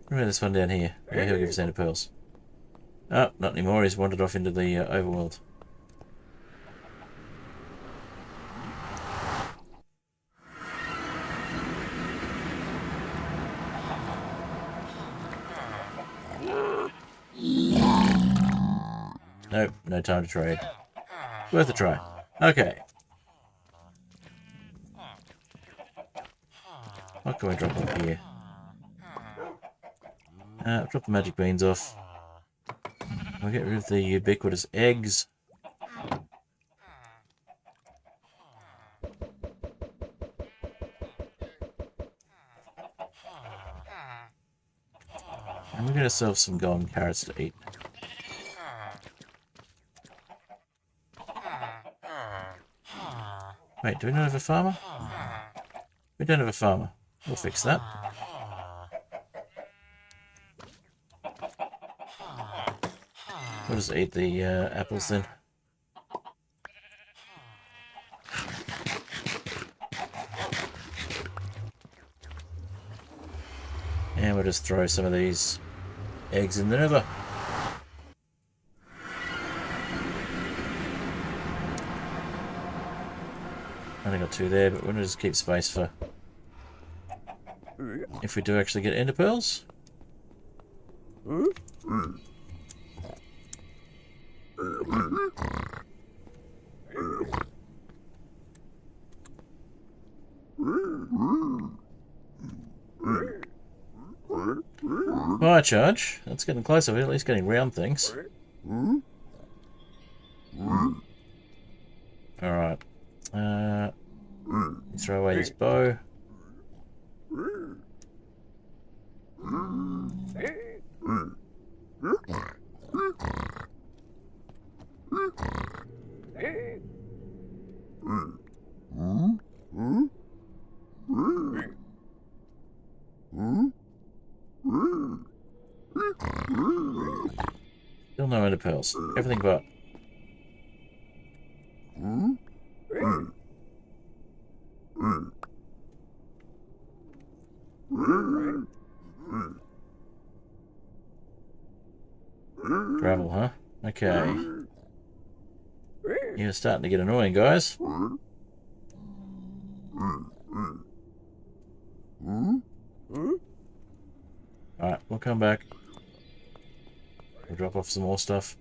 Remember this one down here. Yeah, he'll give us ender pearls. Oh, not anymore. He's wandered off into the overworld. Nope, no time to trade. Worth a try. Okay. What can we drop off here? Drop the magic beans off. We'll get rid of the ubiquitous eggs. And we'll get ourselves some golden carrots to eat. Wait, do we not have a farmer? We don't have a farmer. We'll fix that. We'll just eat the apples then. And we'll just throw some of these eggs in the river. Only got two there, but we're going to just keep space for if we do actually get ender pearls. Fire charge. That's getting closer. We're at least getting round things. Alright. Throw away this bow. Still no ender pearls. Everything but. Gravel, huh? Okay. You're starting to get annoying, guys. Alright, we'll come back. We'll drop off some more stuff.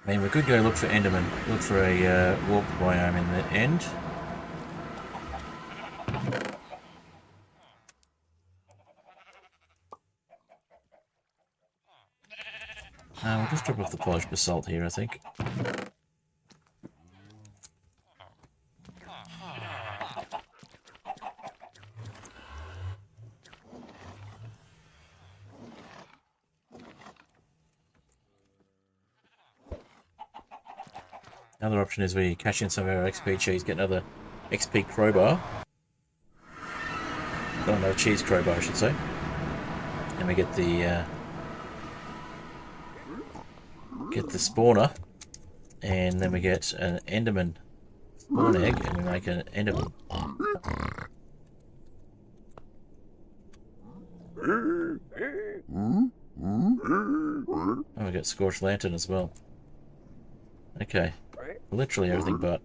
I mean, we could go look for Enderman. Look for a warp biome in the end. We'll just drop off the polished basalt here, I think. Another option is we cash in some of our XP cheese, get another XP crowbar. Oh, another cheese crowbar, I should say. And we get the spawner, and then we get an Enderman spawn egg, and we make an Enderman. Oh, we got Scorched Lantern as well. Okay. Literally everything but.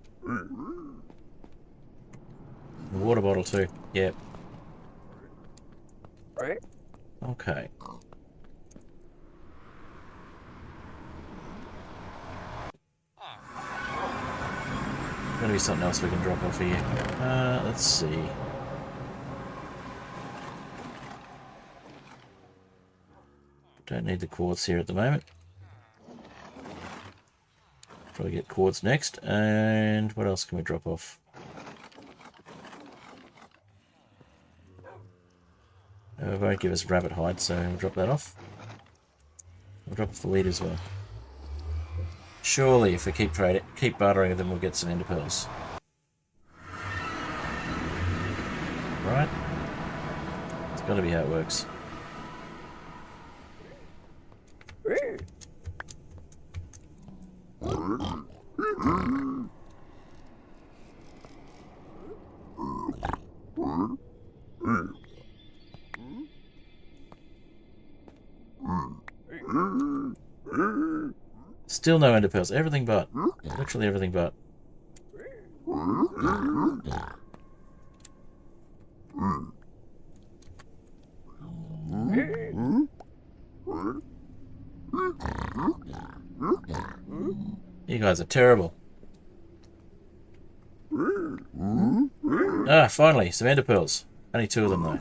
The water bottle too. Yep. Okay. Gotta be something else we can drop off here. Let's see. Don't need the quartz here at the moment. Probably get quartz next. And what else can we drop off? It won't give us rabbit hide, so we'll drop that off. We'll drop off the lead as well. Surely, if we keep bartering with them, we'll get some ender pearls. Right? It's got to be how it works. Still no ender pearls. Everything but. Literally everything but. You guys are terrible. Ah, finally, some ender pearls. Only 2 of them though.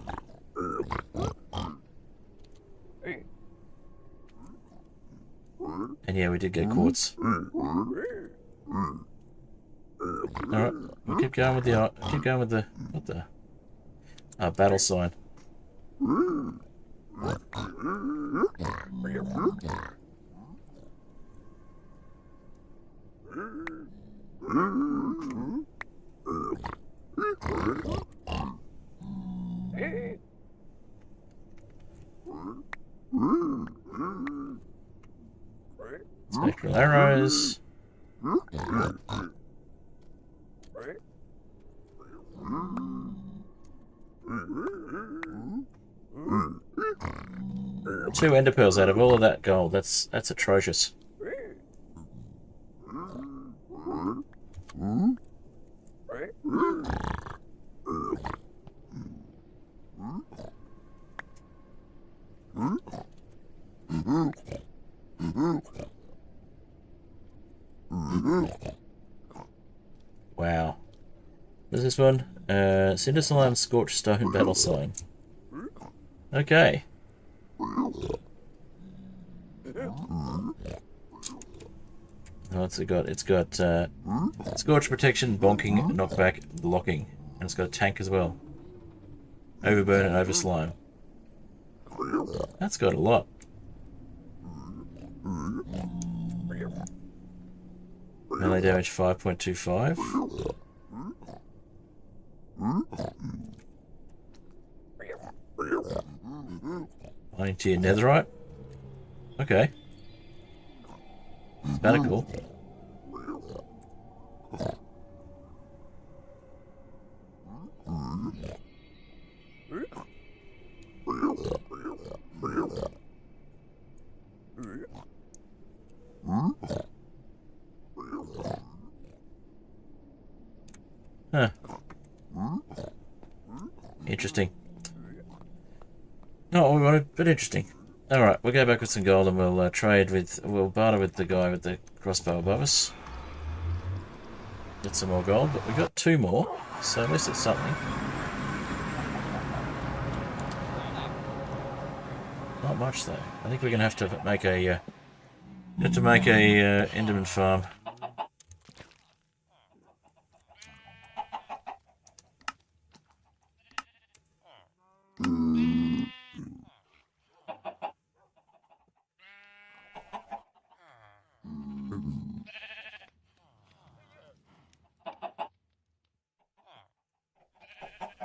And yeah, we did get quartz. Alright, we'll keep going with the what the battle sign. Spectral arrows. Two ender pearls out of all of that gold. That's atrocious. Wow. What's this one? Cinder Slime Scorched Stone Battle Sign. Okay. What's it got? It's got Scorch Protection, Bonking, Knockback, Blocking. And it's got a tank as well. Overburn and Overslime. That's got a lot. Melee damage 5.25. Mining tier netherite. Okay. It's kind of cool. Huh. Interesting. Not what we wanted, but interesting. Alright, we'll go back with some gold and we'll we'll barter with the guy with the crossbow above us. Get some more gold, but we got 2 more, so at least it's something. Not much though. I think we're gonna have to make a Enderman farm.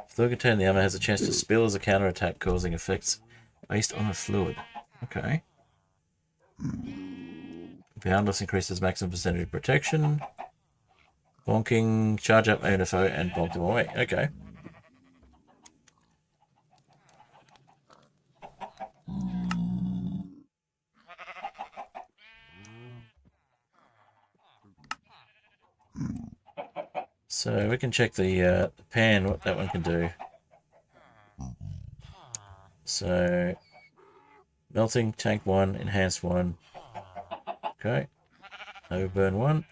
Fluid contained in the armor has a chance to spill as a counterattack, causing effects based on the fluid. Okay. Boundless increases maximum percentage of protection. Bonking, charge up NFO and bonk them away. Okay. So we can check the pan, what that one can do. So melting, tank 1, enhanced 1. Okay. Overburn 1.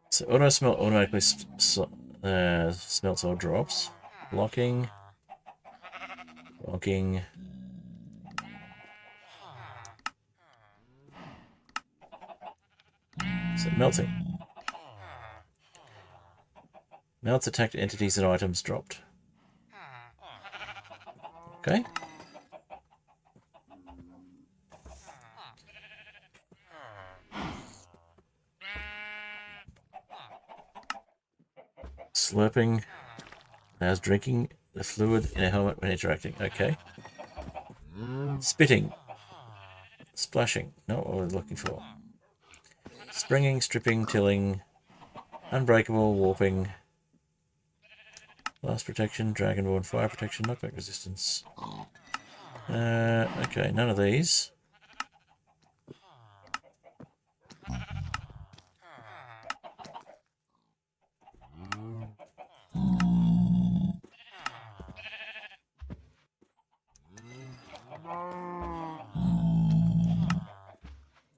So auto smelt automatically smelts all drops. Blocking. Blocking. So melting. Melts attacked entities and items dropped. Okay. Slurping. Allows drinking the fluid in a helmet when interacting. Okay. Spitting. Splashing. Not what we're looking for. Springing, stripping, tilling. Unbreakable, warping. Blast protection, dragonborn, fire protection, knockback resistance. Okay, none of these.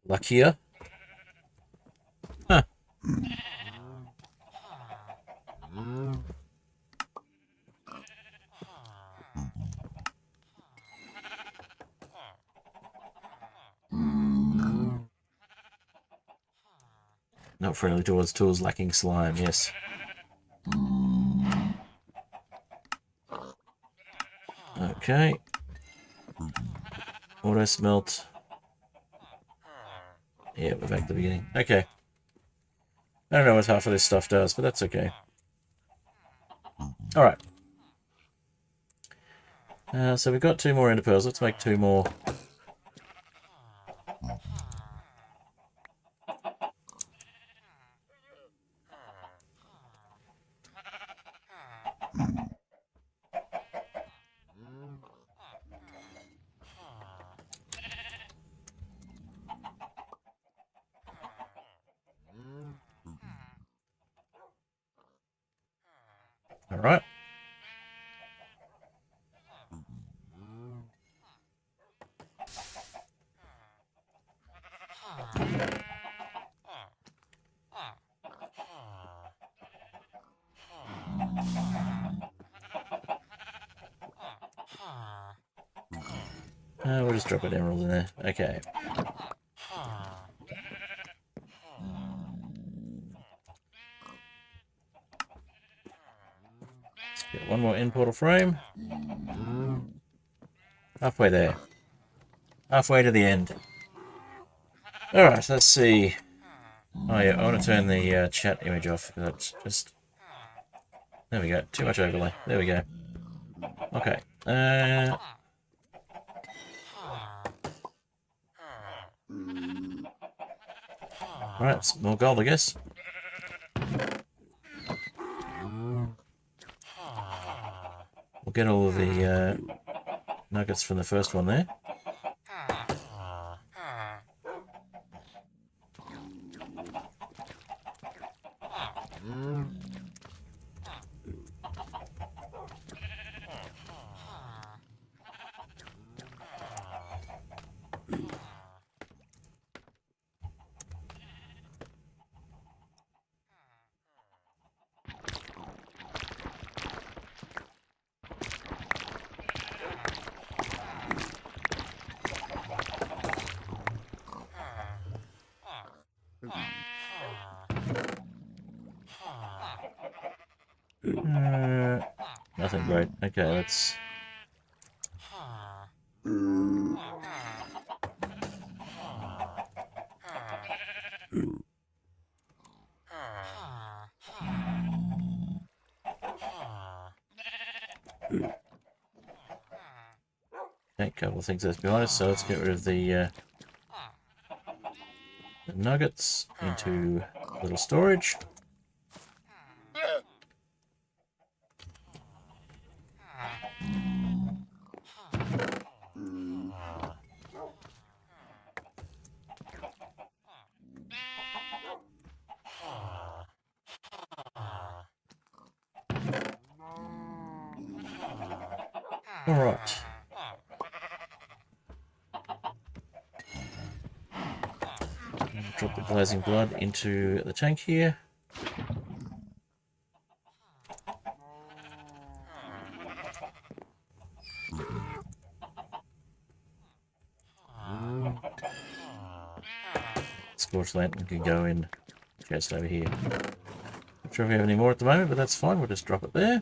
Luckier. Huh. Not friendly towards tools lacking slime, yes. Okay. Auto smelt. Yeah, we're back to the beginning. Okay. I don't know what half of this stuff does, but that's okay. Alright. So we've got 2 more ender pearls. Let's make 2 more. Alright. We'll just drop an emerald in there. Okay. Get 1 more end portal frame. Halfway there. Halfway to the end. Alright, let's see. Oh yeah, I want to turn the chat image off. That's just... There we go. Too much overlay. There we go. Okay. Alright, some more gold, I guess. We'll get all of the nuggets from the first one there. Nothing great. Okay, let's... Okay, a couple of things that's behind us, so let's get rid of the nuggets into a little storage. Alright. Drop the blazing blood into the tank here. Scorched lantern can go in chest over here. Not sure if we have any more at the moment, but that's fine. We'll just drop it there.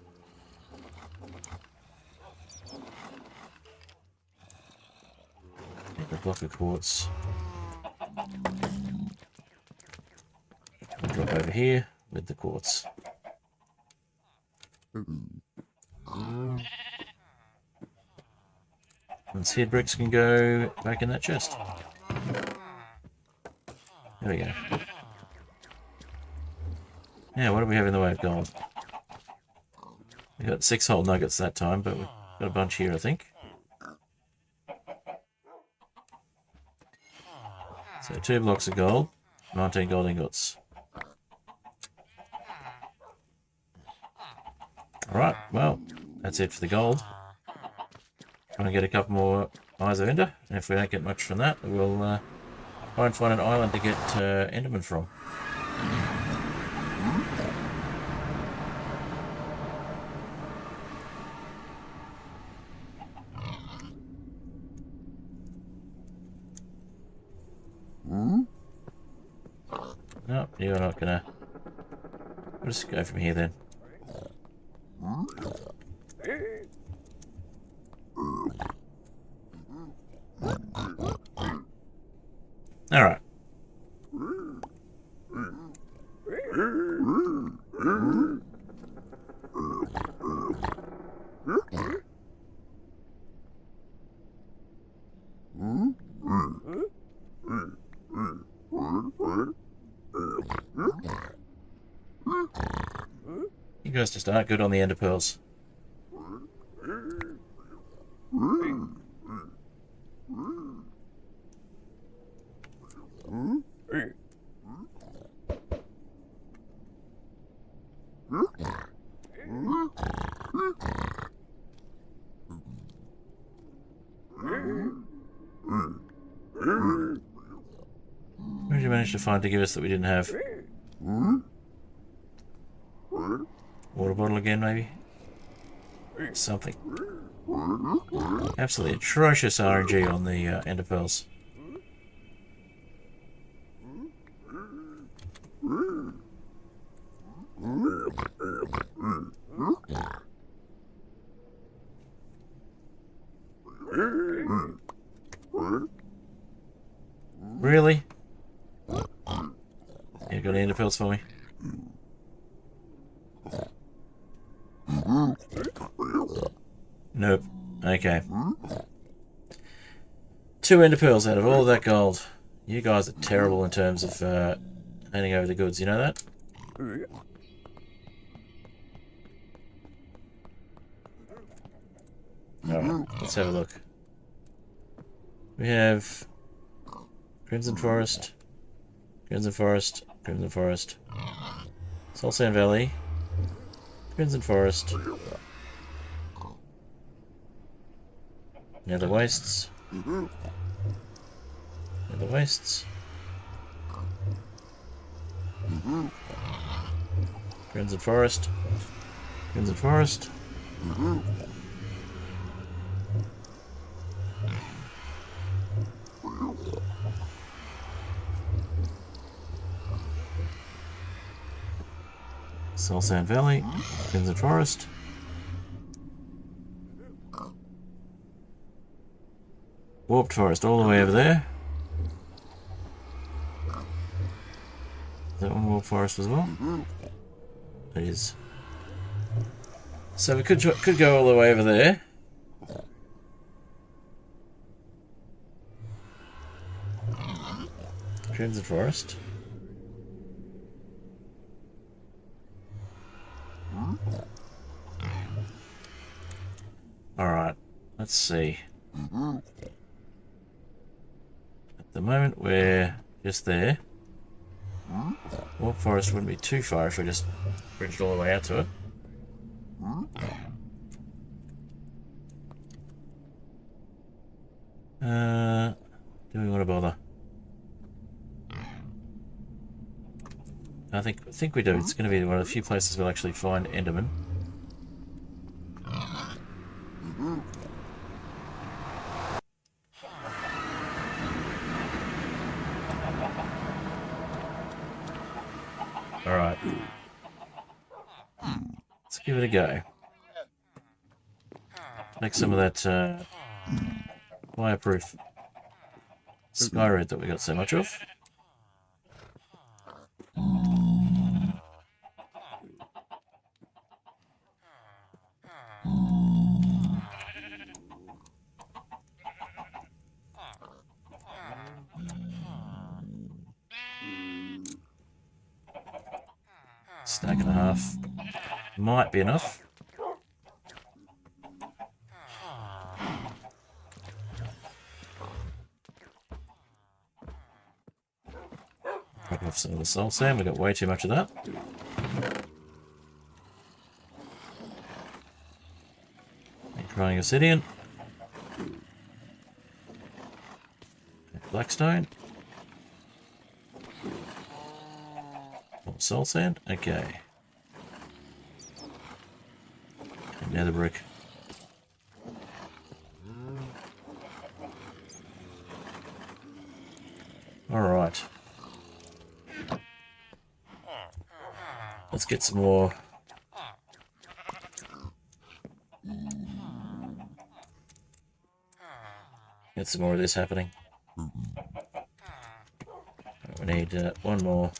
Take a block of quartz. We'll drop over here with the quartz. And seed bricks can go back in that chest. There we go. Now, what do we have in the way of gold? We got 6 whole nuggets that time, but we've got a bunch here, I think. So 2 blocks of gold, 19 gold ingots. Alright, well, that's it for the gold. Try and get a couple more Eyes of Ender, and if we don't get much from that, we'll try and find an island to get Enderman from. No, you're not gonna. We'll just go from here then. Alright. You guys just aren't good on the ender pearls. What did you manage to find to give us that we didn't have? Water bottle again, maybe? Something. Absolutely atrocious RNG on the ender pearls. Really? You got any ender pearls for me? Nope. Okay. 2 ender pearls out of all of that gold. You guys are terrible in terms of handing over the goods, you know that? Alright, let's have a look. We have Crimson Forest, Crimson Forest, Crimson Forest, Soul Sand Valley, Crimson Forest, Nether Wastes, Nether Wastes, Crimson Forest, Crimson Forest, Soul Sand Valley, Crimson Forest, Warped Forest all the way over there. Is that one Warped Forest as well? It is. So we could go all the way over there. Crimson Forest. Alright, let's see. At the moment we're just there. Warp Forest wouldn't be too far if we just bridged all the way out to it. Do we want to bother? I think we do. It's going to be one of the few places we'll actually find Enderman. Alright. Let's give it a go. Make some of that fireproof skyred that we got so much of. Stack and a half might be enough. Drop off some of the soul sand, we got way too much of that. And crying obsidian. Blackstone. More soul sand, okay. And nether brick. Alright. Let's get some more. Get some more of this happening. We need one more.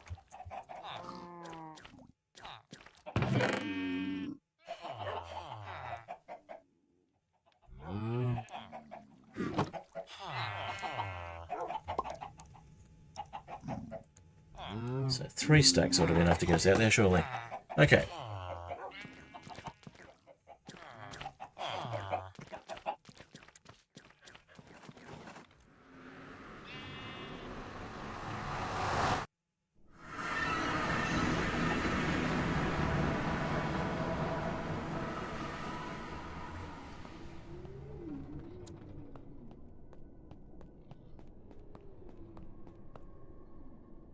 So 3 stacks ought to be enough to get us out there, surely. Okay.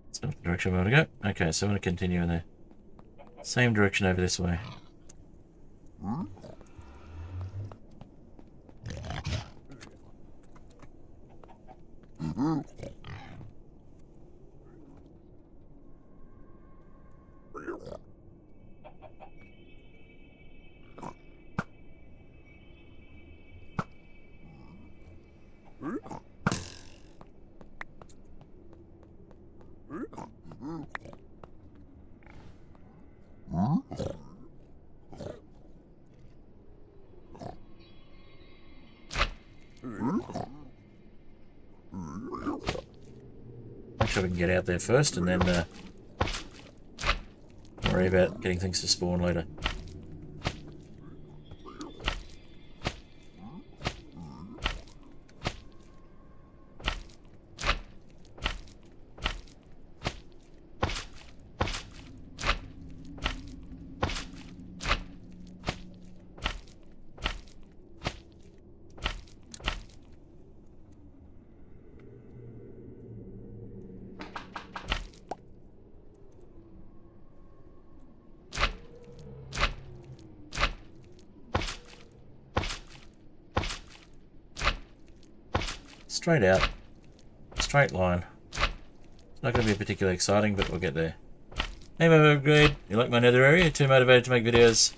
That's not the direction we want to go. Okay, so I'm going to continue in the same direction over this way. Make sure we can get out there first and then worry about getting things to spawn later. Straight out. Straight line. It's not going to be particularly exciting, but we'll get there. Hey, my upgrade. You like my nether area? You're too motivated to make videos,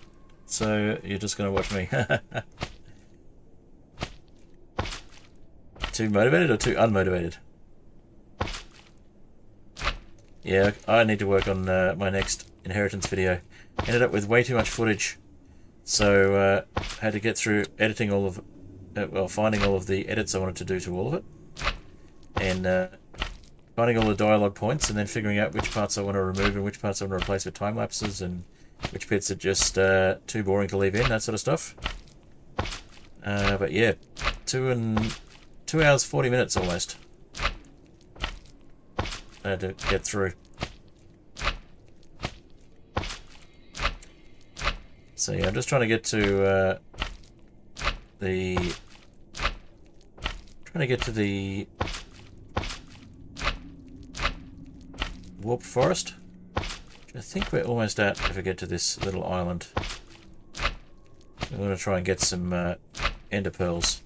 so you're just going to watch me. Too motivated or too unmotivated? Yeah, I need to work on my next inheritance video. Ended up with way too much footage, so had to get through editing all of well, finding all of the edits I wanted to do to all of it, and finding all the dialogue points, and then figuring out which parts I want to remove and which parts I want to replace with time lapses, and which bits are just too boring to leave in, that sort of stuff. But yeah, 2 hours 40 minutes almost I had to get through. So yeah, I'm just trying to get to trying to get to the warped forest. I think we're almost at if we get to this little island. We're going to try and get some ender pearls.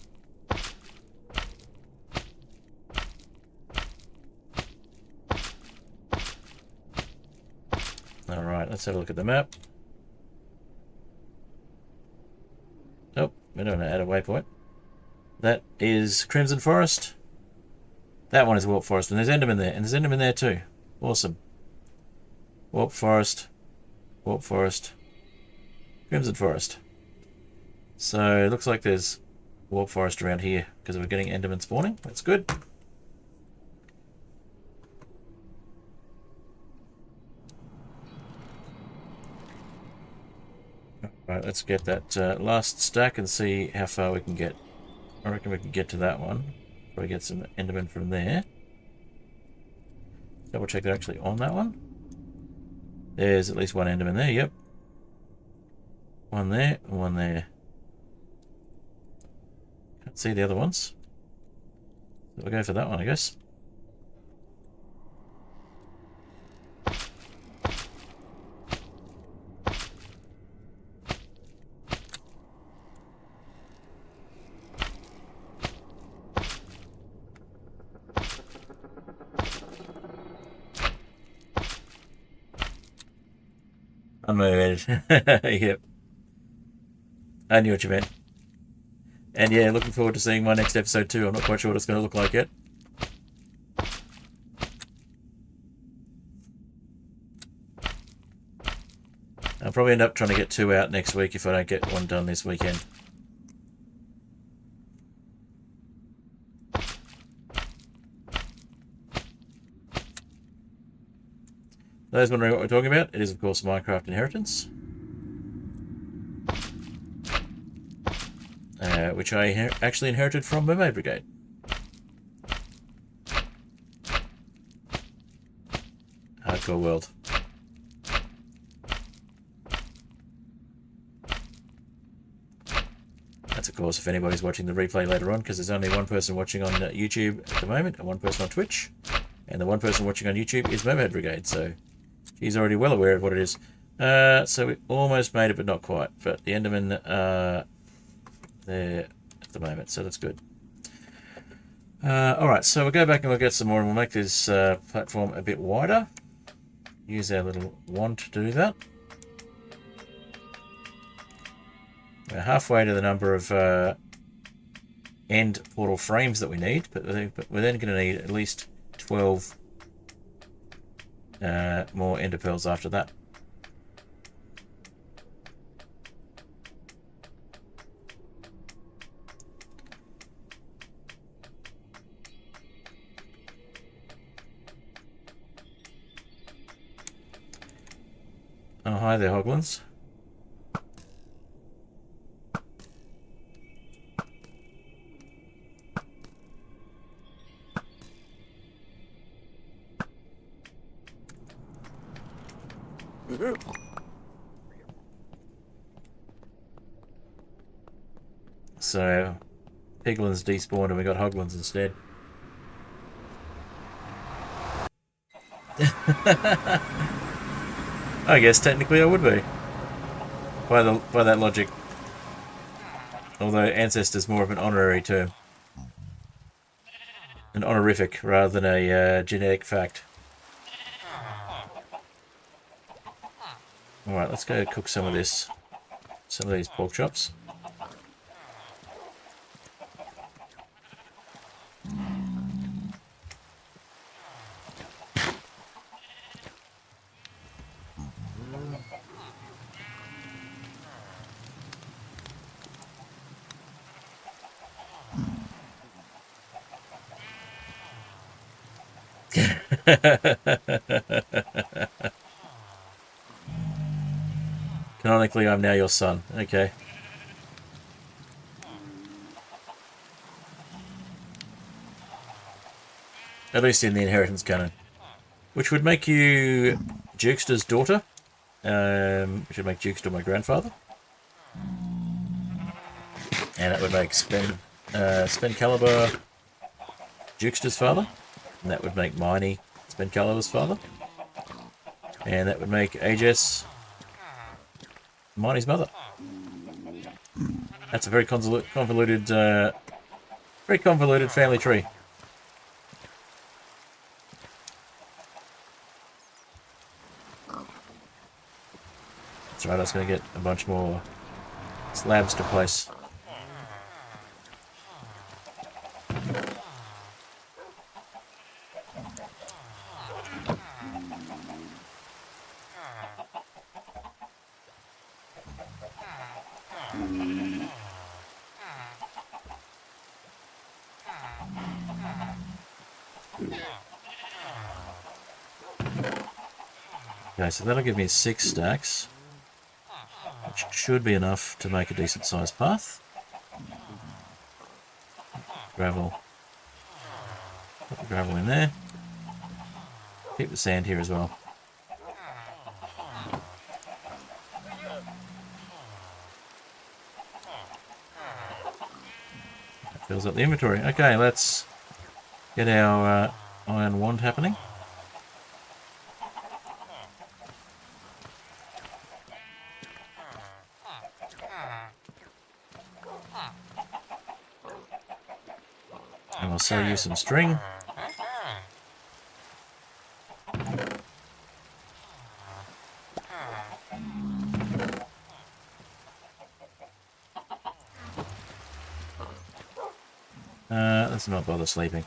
Alright, let's have a look at the map. Oh, we don't add a waypoint. That is Crimson Forest. That one is Warp Forest, and there's Enderman there, and there's Enderman there too. Awesome. Warp Forest, Crimson Forest. So it looks like there's Warp Forest around here because we're getting Enderman spawning. That's good. Right, let's get that last stack and see how far we can get. I reckon we can get to that one. Probably get some Enderman from there. Double check they're actually on that one. There's at least one Enderman there, yep. One there, and one there. Can't see the other ones. So we'll go for that one, I guess. Unmotivated. Yep. I knew what you meant. And yeah, looking forward to seeing my next episode too. I'm not quite sure what it's going to look like yet. I'll probably end up trying to get 2 out next week if I don't get one done this weekend. Those wondering what we're talking about, it is of course Minecraft Inheritance. Which I actually inherited from Mermaid Brigade. Hardcore world. That's of course if anybody's watching the replay later on, because there's only one person watching on YouTube at the moment and one person on Twitch. And the one person watching on YouTube is Mermaid Brigade, so she's already well aware of what it is. So we almost made it, but not quite. But the Endermen are there at the moment, so that's good. Alright, so we'll go back and we'll get some more, and we'll make this platform a bit wider. Use our little wand to do that. We're halfway to the number of end portal frames that we need, but we're then going to need at least 12 more ender pearls after that. Oh, hi there, Hoglins. So, Piglins despawned and we got Hoglins instead. I guess technically I would be. By that logic. Although Ancestor's more of an honorary term. An honorific rather than a genetic fact. Alright, let's go cook some of this. Some of these pork chops. Canonically, I'm now your son. Okay. At least in the inheritance canon. Which would make you Jukester's daughter. Which would make Jukester my grandfather. And that would make Spencalibur Jukster's father. And that would make Miney Spencalo's father. And that would make Aegis Miney's mother. That's a very convoluted family tree. That's right, I was going to get a bunch more slabs to place. Okay, so that'll give me 6 stacks, which should be enough to make a decent sized path. Gravel. Put the gravel in there. Keep the sand here as well. That fills up the inventory. Okay, let's get our iron wand happening. And we'll sell you some string. Let's not bother sleeping.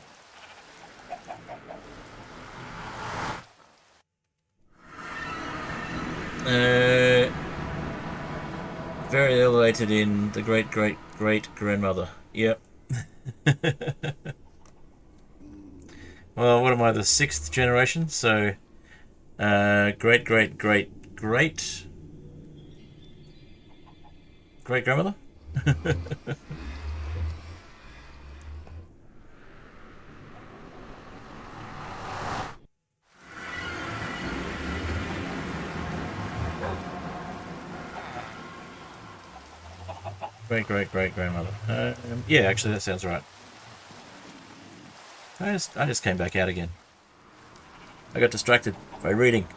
Very elevated in the great-great-great-grandmother. Yep. Well, what am I, the 6th generation? So, great-grandmother? Great-great-great-grandmother. Yeah, actually, that sounds right. I just came back out again. I got distracted by reading.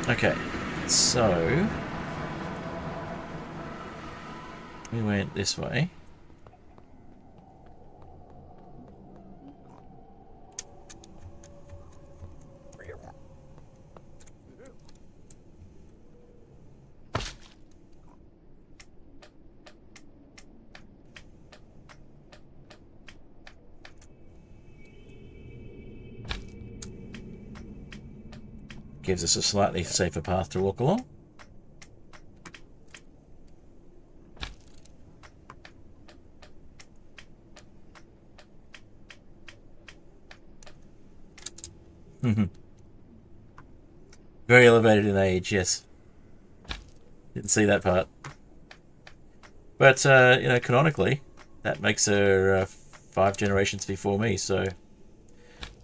Okay, so we went this way. Gives us a slightly safer path to walk along. Very elevated in age, yes. Didn't see that part. But, you know, canonically, that makes her 5 generations before me, so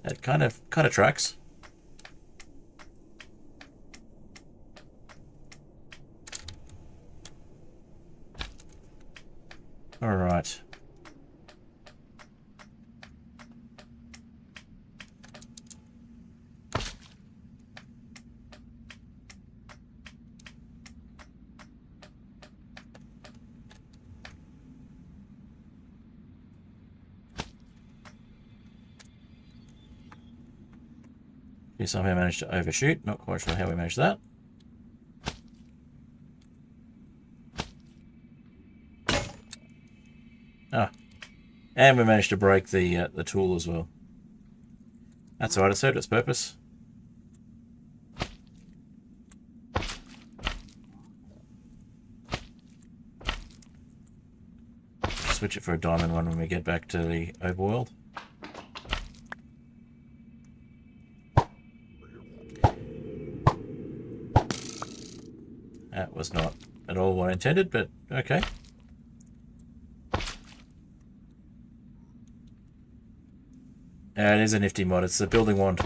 that kind of tracks. All right. We somehow managed to overshoot. Not quite sure how we managed that. Ah, and we managed to break the tool as well. That's alright, it served its purpose. Switch it for a diamond one when we get back to the overworld. That was not at all what I intended, but okay. It is a nifty mod. It's the building wand.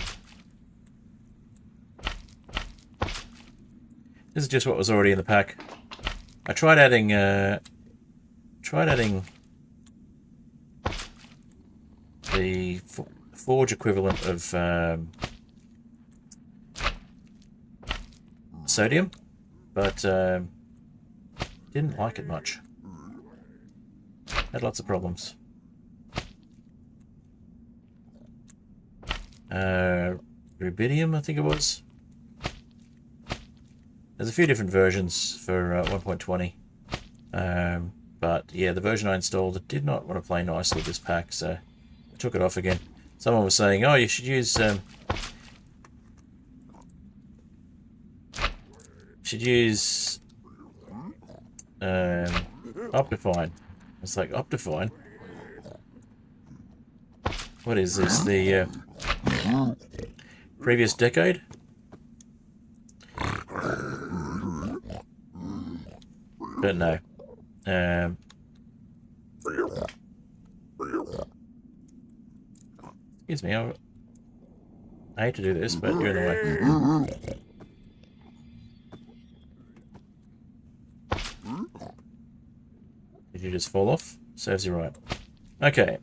This is just what was already in the pack. I tried adding the forge equivalent of sodium, but didn't like it much. Had lots of problems. Rubidium, I think it was. There's a few different versions for 1.20. But yeah, the version I installed did not want to play nice with this pack, so I took it off again. Someone was saying, oh, you should use Optifine. It's like, Optifine? What is this, the previous decade? But no. Excuse me, I hate to do this, but you're in the way. Did you just fall off? Serves you right. Okay.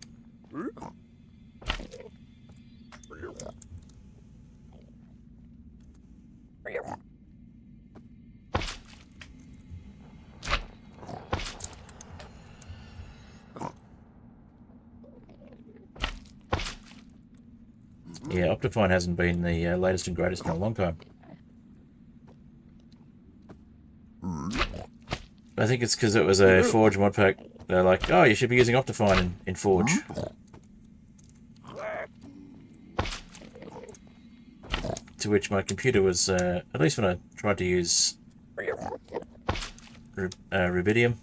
Yeah, Optifine hasn't been the latest and greatest in a long time. I think it's because it was a Forge mod pack. They're like, oh, you should be using Optifine in Forge. To which my computer was, at least when I tried to use Rubidium,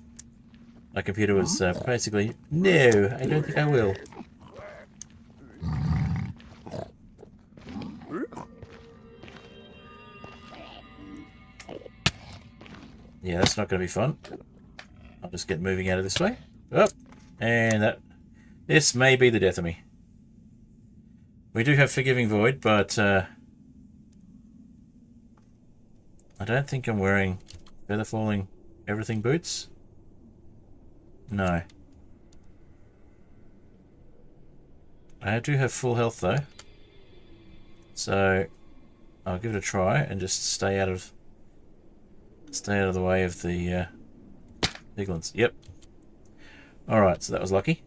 my computer was basically, no, I don't think I will. Yeah, that's not going to be fun. I'll just get moving out of this way. Up, and this may be the death of me. We do have Forgiving Void, but I don't think I'm wearing Feather Falling Everything boots. No. I do have full health though, so I'll give it a try and just stay out of the way of the piglins. Yep. Alright, so that was lucky.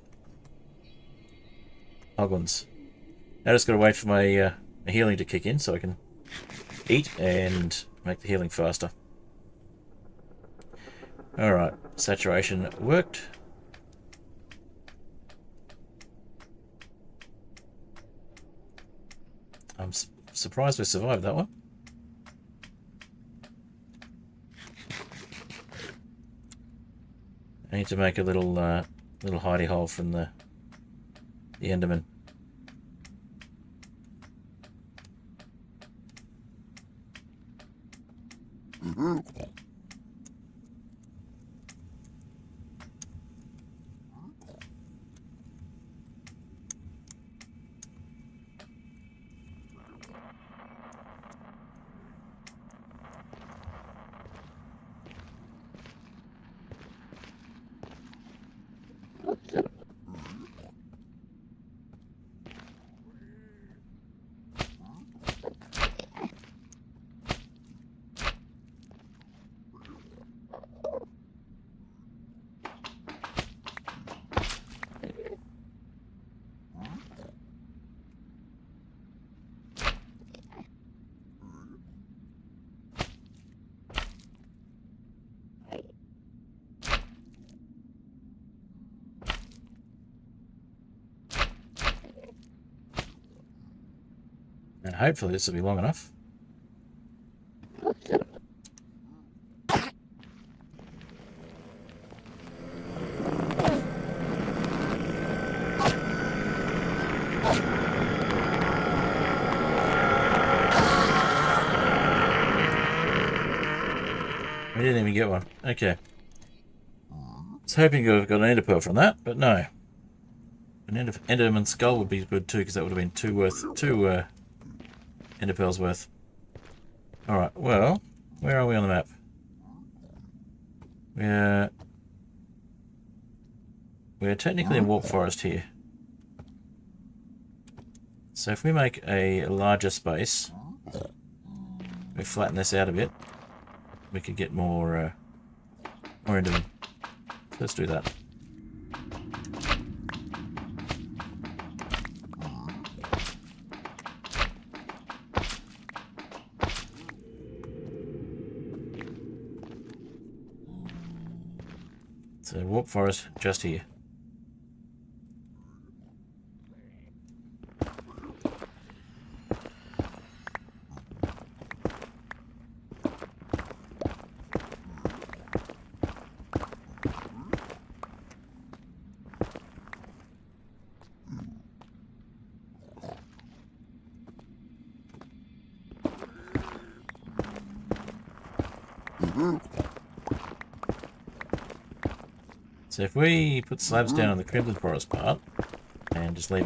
Hoglins. Now just gotta wait for my healing to kick in so I can eat and make the healing faster. Alright, saturation worked. I'm surprised we survived that one. I need to make a little little hidey hole from the Enderman. And hopefully this will be long enough. We didn't even get one. Okay. I was hoping I got an ender pearl from that, but no. An Enderman skull would be good too, because that would have been two ender pearls worth. Alright, well, where are we on the map? We're technically in Warp Forest here. So if we make a larger space, we flatten this out a bit, we could get more into them. Let's do that. So warp forest just here. So if we put slabs down on the Crimson Forest part and just leave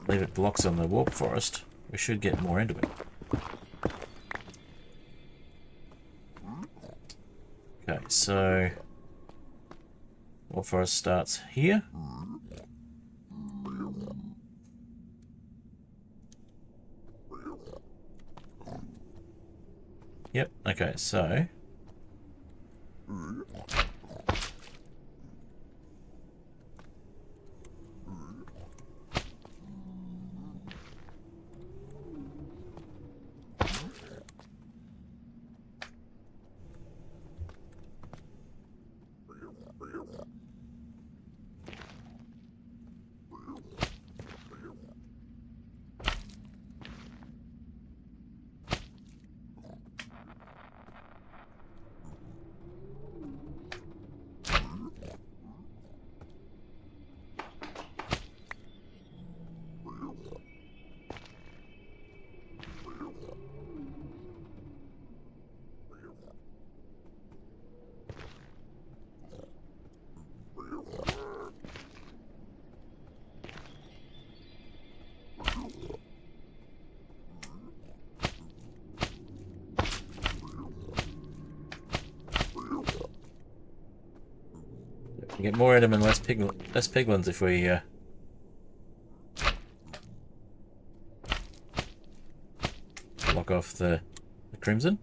it blocks on the Warp Forest, we should get more into it. Okay, so Warp Forest starts here. Yep, okay, so we get more Endermen, less piglins if we block off the Crimson.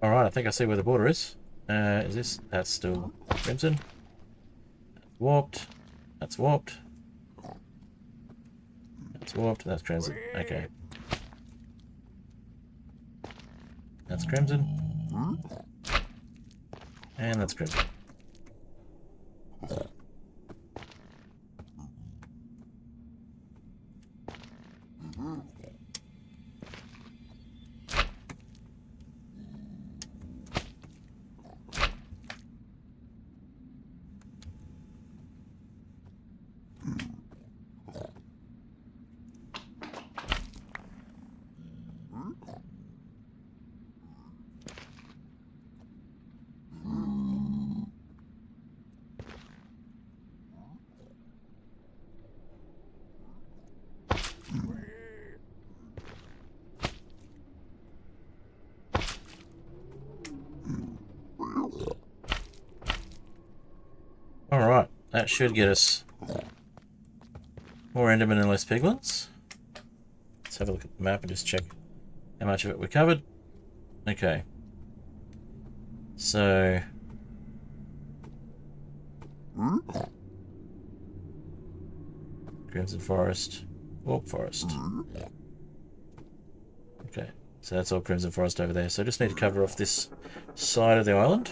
Alright, I think I see where the border is. Is this? That's still Crimson. That's warped. That's warped. That's warped. That's Crimson. Okay. That's Crimson. And that's Crimson. Alright, that should get us more Endermen and less piglins. Let's have a look at the map and just check how much of it we covered. Okay. So Crimson Forest. Warp Forest. Okay, so that's all Crimson Forest over there. So I just need to cover off this side of the island.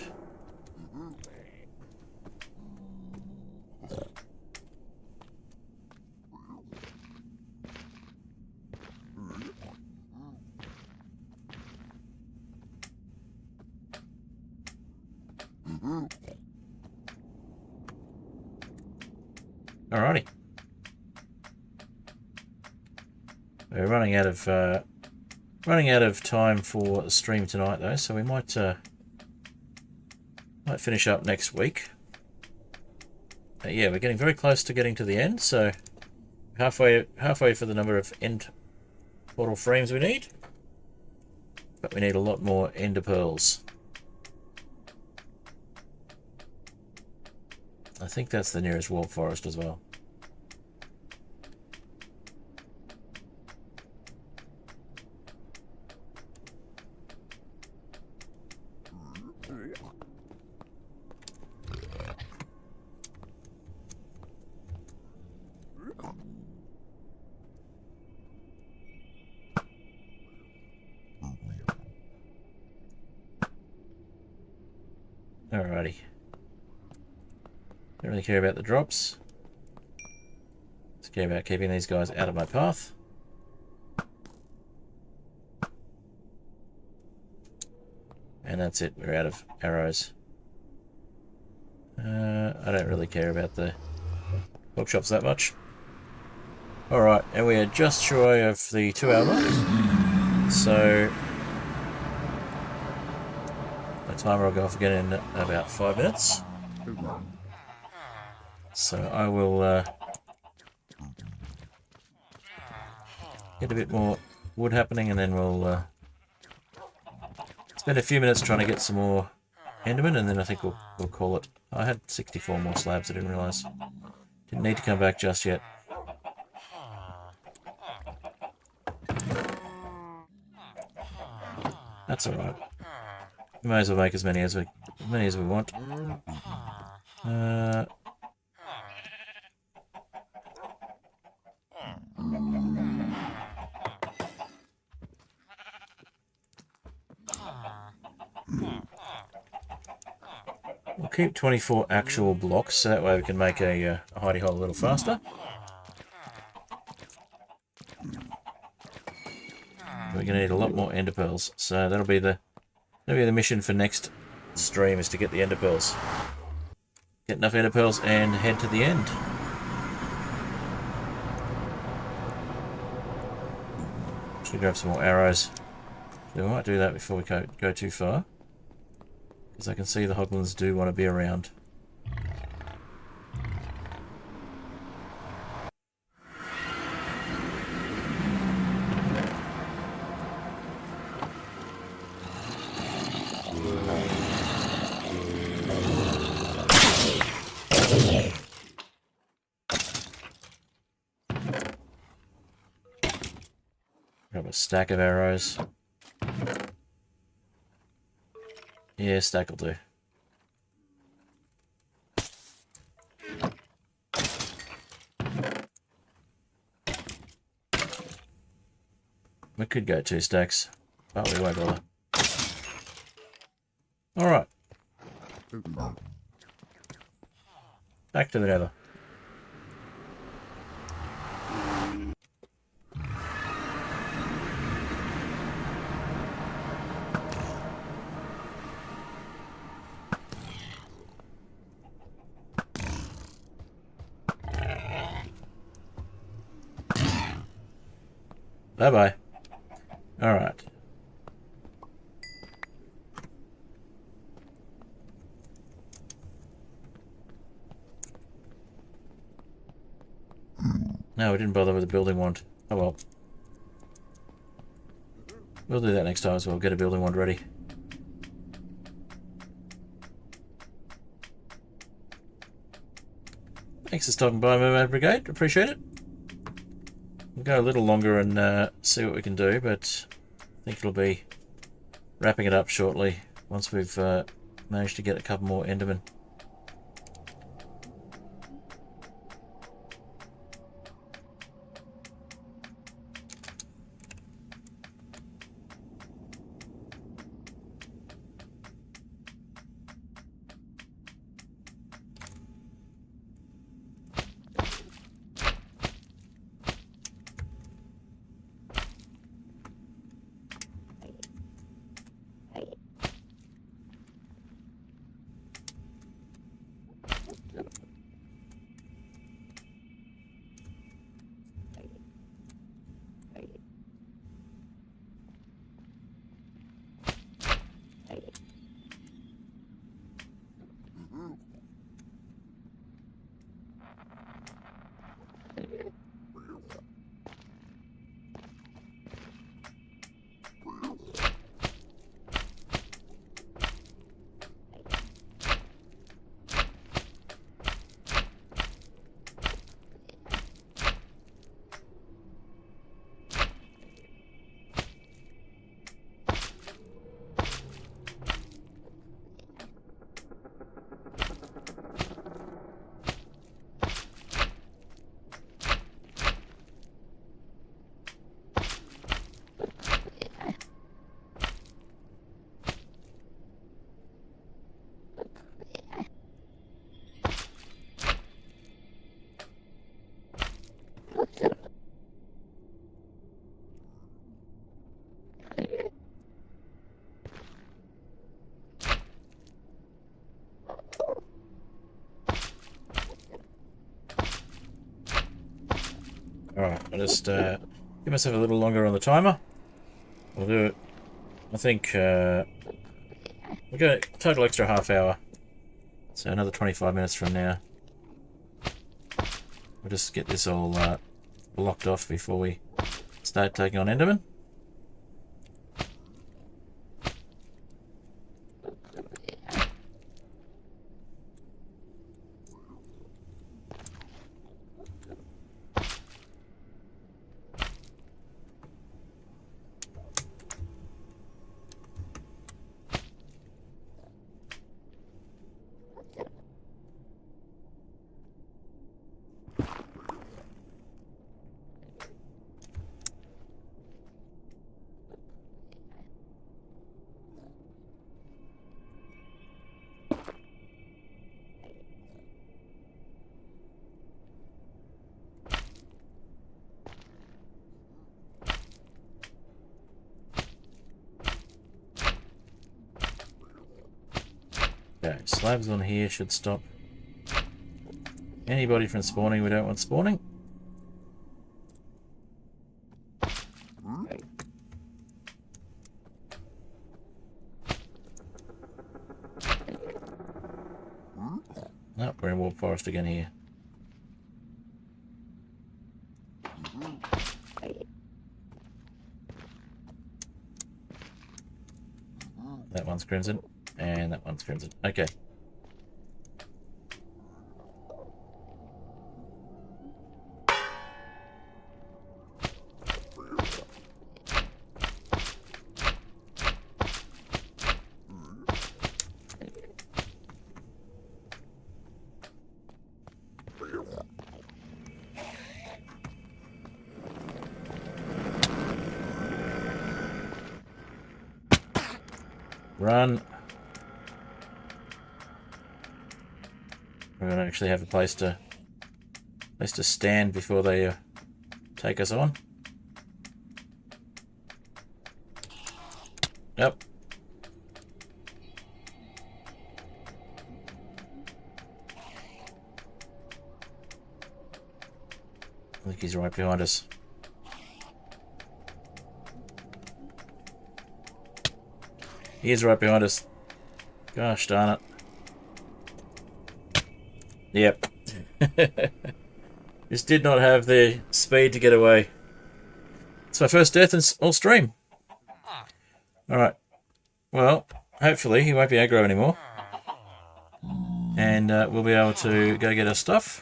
Alrighty. We're running out of time for the stream tonight though, so we might finish up next week. Yeah, we're getting very close to getting to the end, so halfway for the number of end portal frames we need. But we need a lot more ender pearls. I think that's the nearest warp forest as well. Alrighty. Don't really care about the drops. Just care about keeping these guys out of my path. And that's it, we're out of arrows. I don't really care about the bookshops that much. Alright, and we are just shy of the 2 hour mark. So my timer will go off again in about 5 minutes. So I will get a bit more wood happening, and then we'll spend a few minutes trying to get some more Enderman, and then I think we'll call it. I had 64 more slabs, I didn't realise. Didn't need to come back just yet. That's alright. We may as well make as many as we want. We'll keep 24 actual blocks, so that way we can make a hidey hole a little faster. We're going to need a lot more ender pearls, so that'll be the mission for next stream, is to get the ender pearls. Get enough ender pearls and head to the end. Should grab some more arrows. So we might do that before we go too far, because I can see the hoglins do want to be around. Grab a stack of arrows. Yeah, stack will do. We could go 2 stacks, but we won't bother. Alright. Back to the nether. Bye-bye. Alright. No, we didn't bother with the building wand. Oh well. We'll do that next time as well. Get a building wand ready. Thanks for stopping by, Mermaid Brigade. Appreciate it. We'll go a little longer and see what we can do, but I think it'll be wrapping it up shortly once we've managed to get a couple more Endermen. Alright, I'll just give myself a little longer on the timer. I'll do it, I think, we'll go total extra half hour. So another 25 minutes from now. We'll just get this all blocked off before we start taking on Enderman. Okay, slabs on here should stop anybody from spawning we don't want spawning. Nope, we're in warp forest again here. That one's crimson, and that one's crimson. Okay. Run. We're going to actually have a place to stand before they take us on. Yep. I think he's right behind us. He is right behind us. Gosh darn it. Yep. Just did not have the speed to get away. It's my first death in all stream. Alright. Well, hopefully he won't be aggro anymore. And we'll be able to go get our stuff.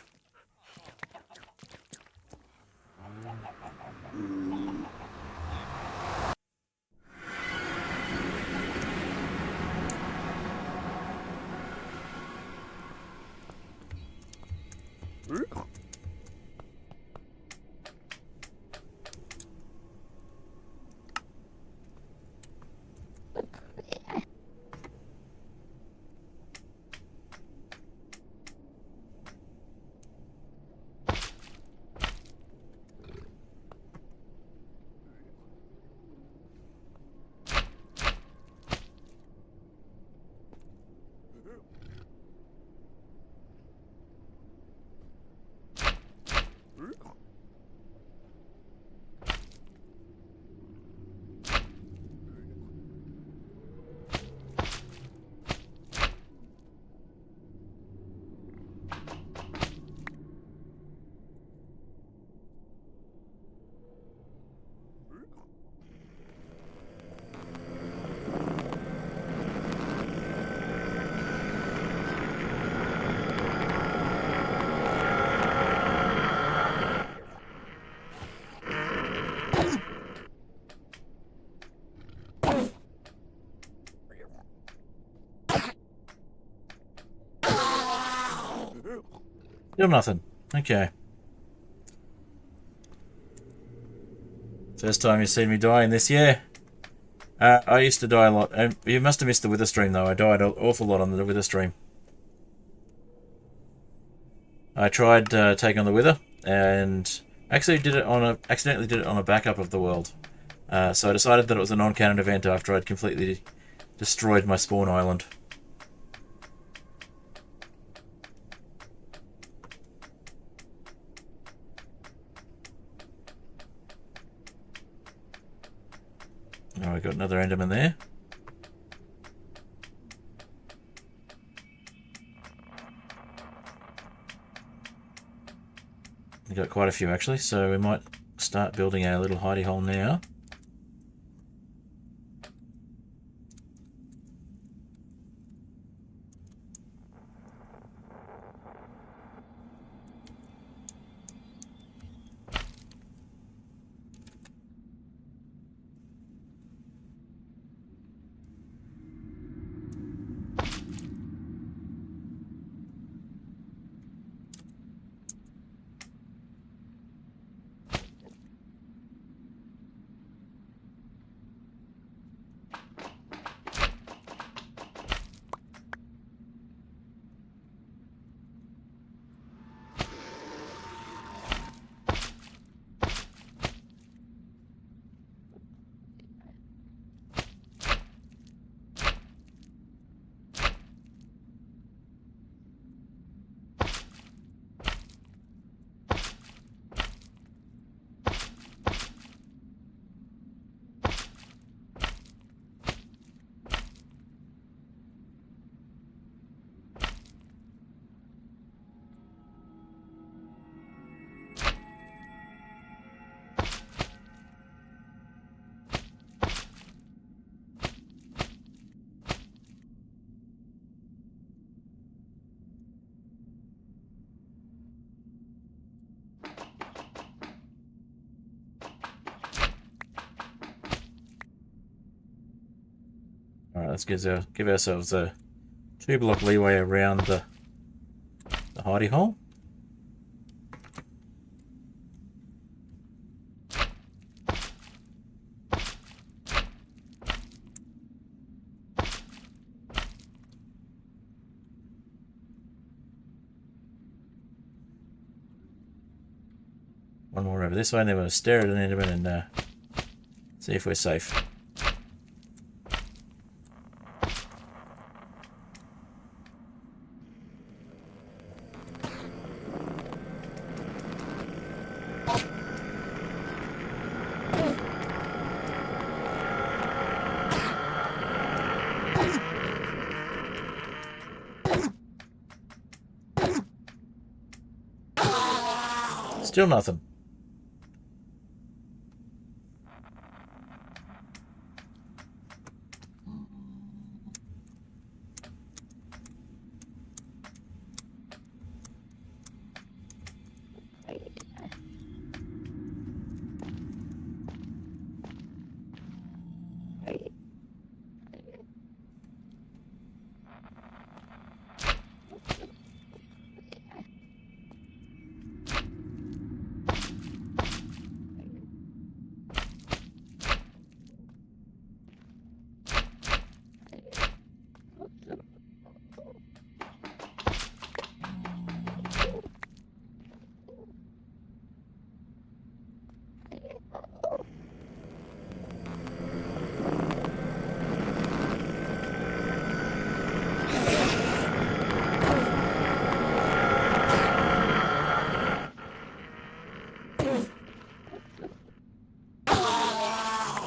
Still nothing. Okay. First time you've seen me die in this year. I used to die a lot. You must have missed the Wither stream though. I died an awful lot on the Wither stream. I tried taking on the Wither and actually accidentally did it on a backup of the world. So I decided that it was a non-canon event after I'd completely destroyed my spawn island. Oh, I got another Enderman there. We got quite a few actually, so we might start building our little hidey hole now. Alright, let's give ourselves a 2-block leeway around the hidey hole. One more over this way, and then we'll stare at an Enderman and see if we're safe. Still nothing.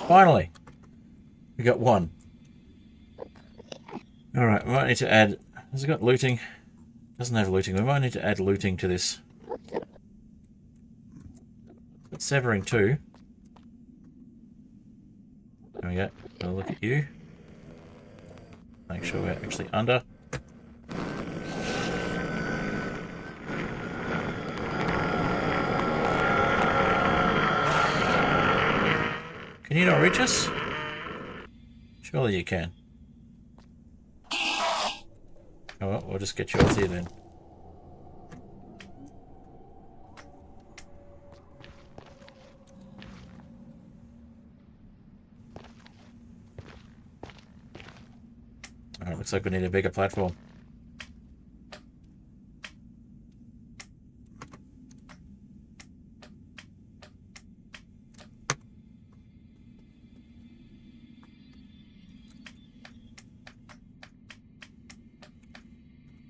Finally, we got one. Alright, we might need to add... Has it got looting? Doesn't have looting. We might need to add looting to this. It's severing too. There we go. Have a look at you. Make sure we're actually under. Can you not reach us? Surely you can. Oh well, we'll just get you off here then. Looks like we need a bigger platform.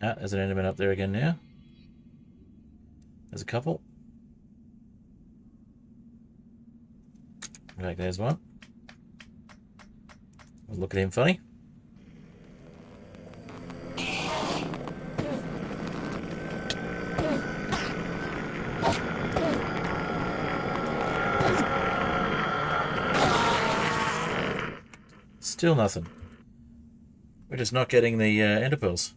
Ah, there's an enderman up there again now. There's a couple. In fact, there's one. Look at him funny. Still nothing. We're just not getting the ender pearls.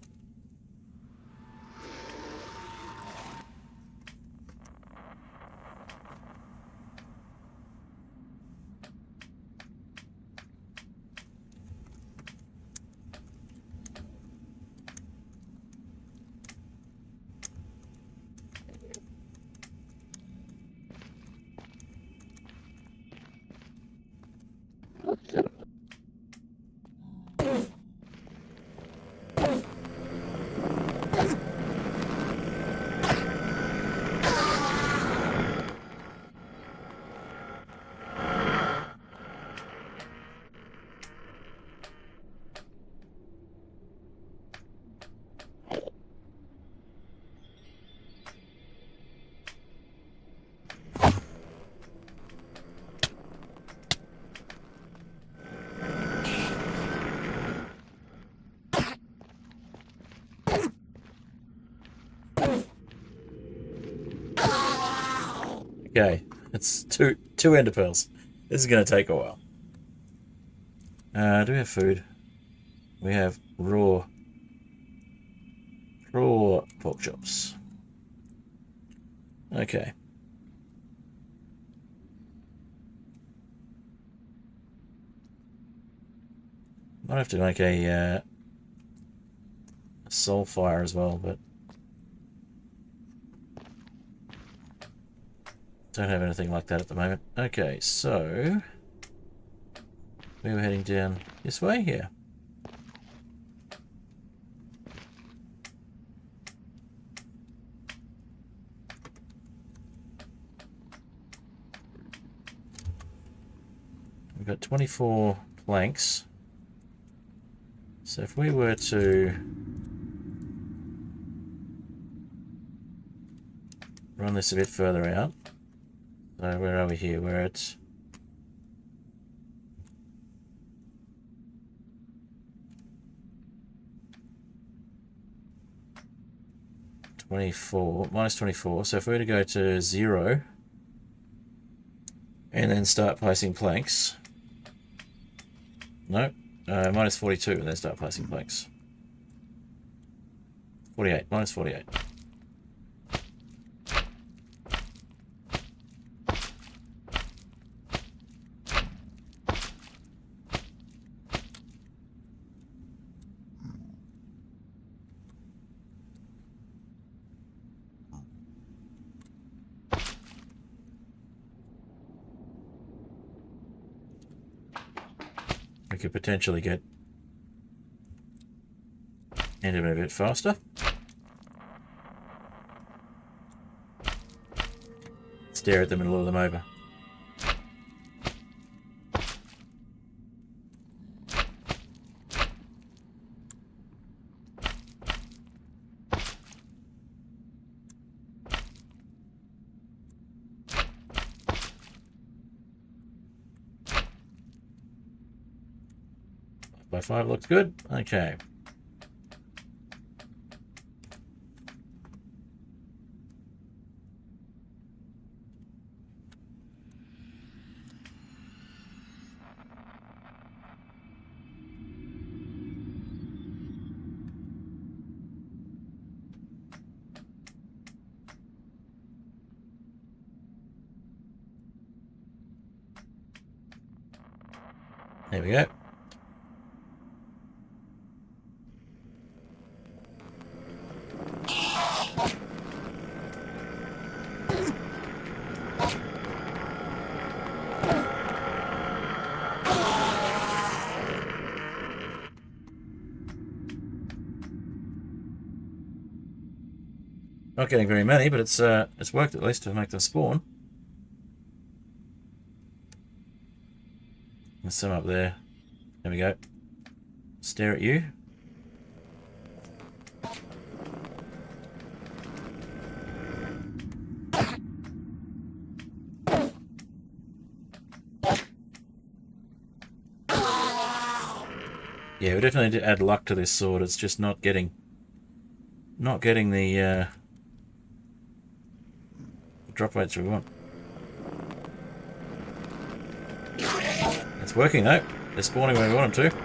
Okay, it's two ender pearls. This is going to take a while. Do we have food? We have raw pork chops. Okay. Might have to make a soul fire as well, but don't have anything like that at the moment. Okay, so we were heading down this way here. We've got 24 planks. So if we were to run this a bit further out, so where are we here? We're at 24, minus 24. So if we were to go to 0 and then start placing planks, no, minus 42 and then start placing planks. 48, minus 48. We could potentially get Enderman a bit faster. Stare at them and lure them over. By 5 looks good. Okay. There we go. Not getting very many, but it's worked at least to make them spawn. There's some up there. There we go. Stare at you. Yeah, we definitely need to add luck to this sword. It's just not getting the drop rates we want. It's working though. They're spawning when we want them to.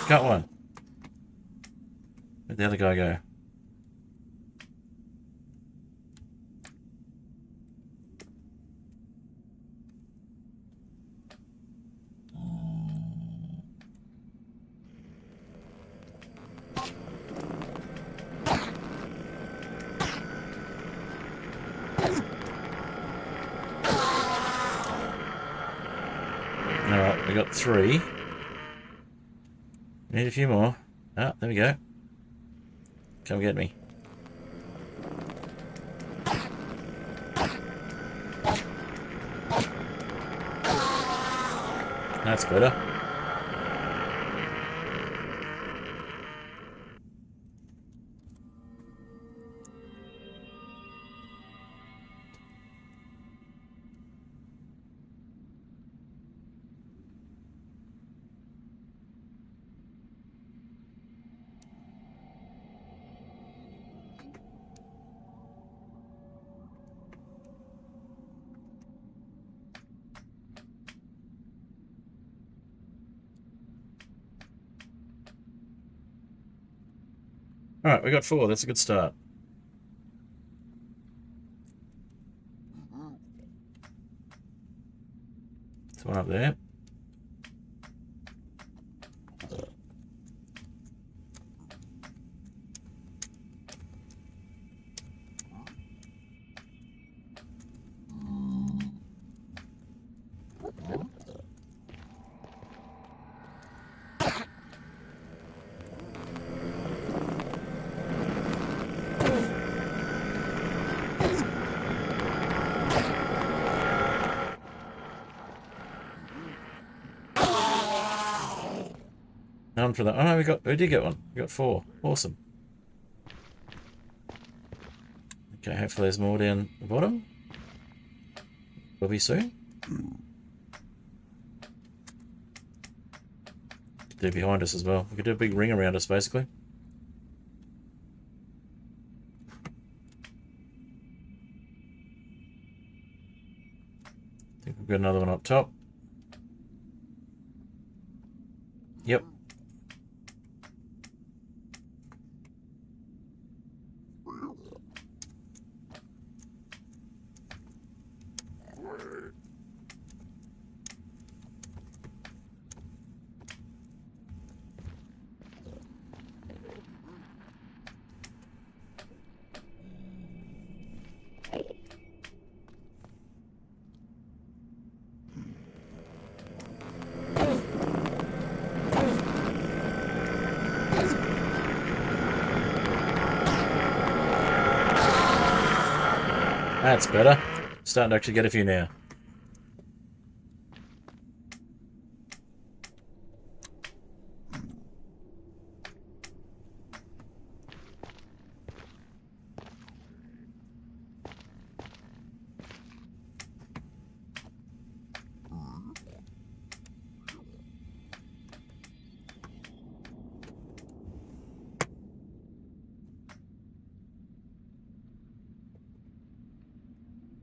Got one. Where'd the other guy go? Alright, we got 3. We need a few more. Ah, there we go. Come get me. That's better. Alright, we got 4. That's a good start. There's one up there. None for that. Oh no, we did get one. We got 4. Awesome. Okay, hopefully there's more down the bottom. Will be soon. They're behind us as well. We could do a big ring around us, basically. I think we've got another one up top. Yep. That's better. Starting to actually get a few now.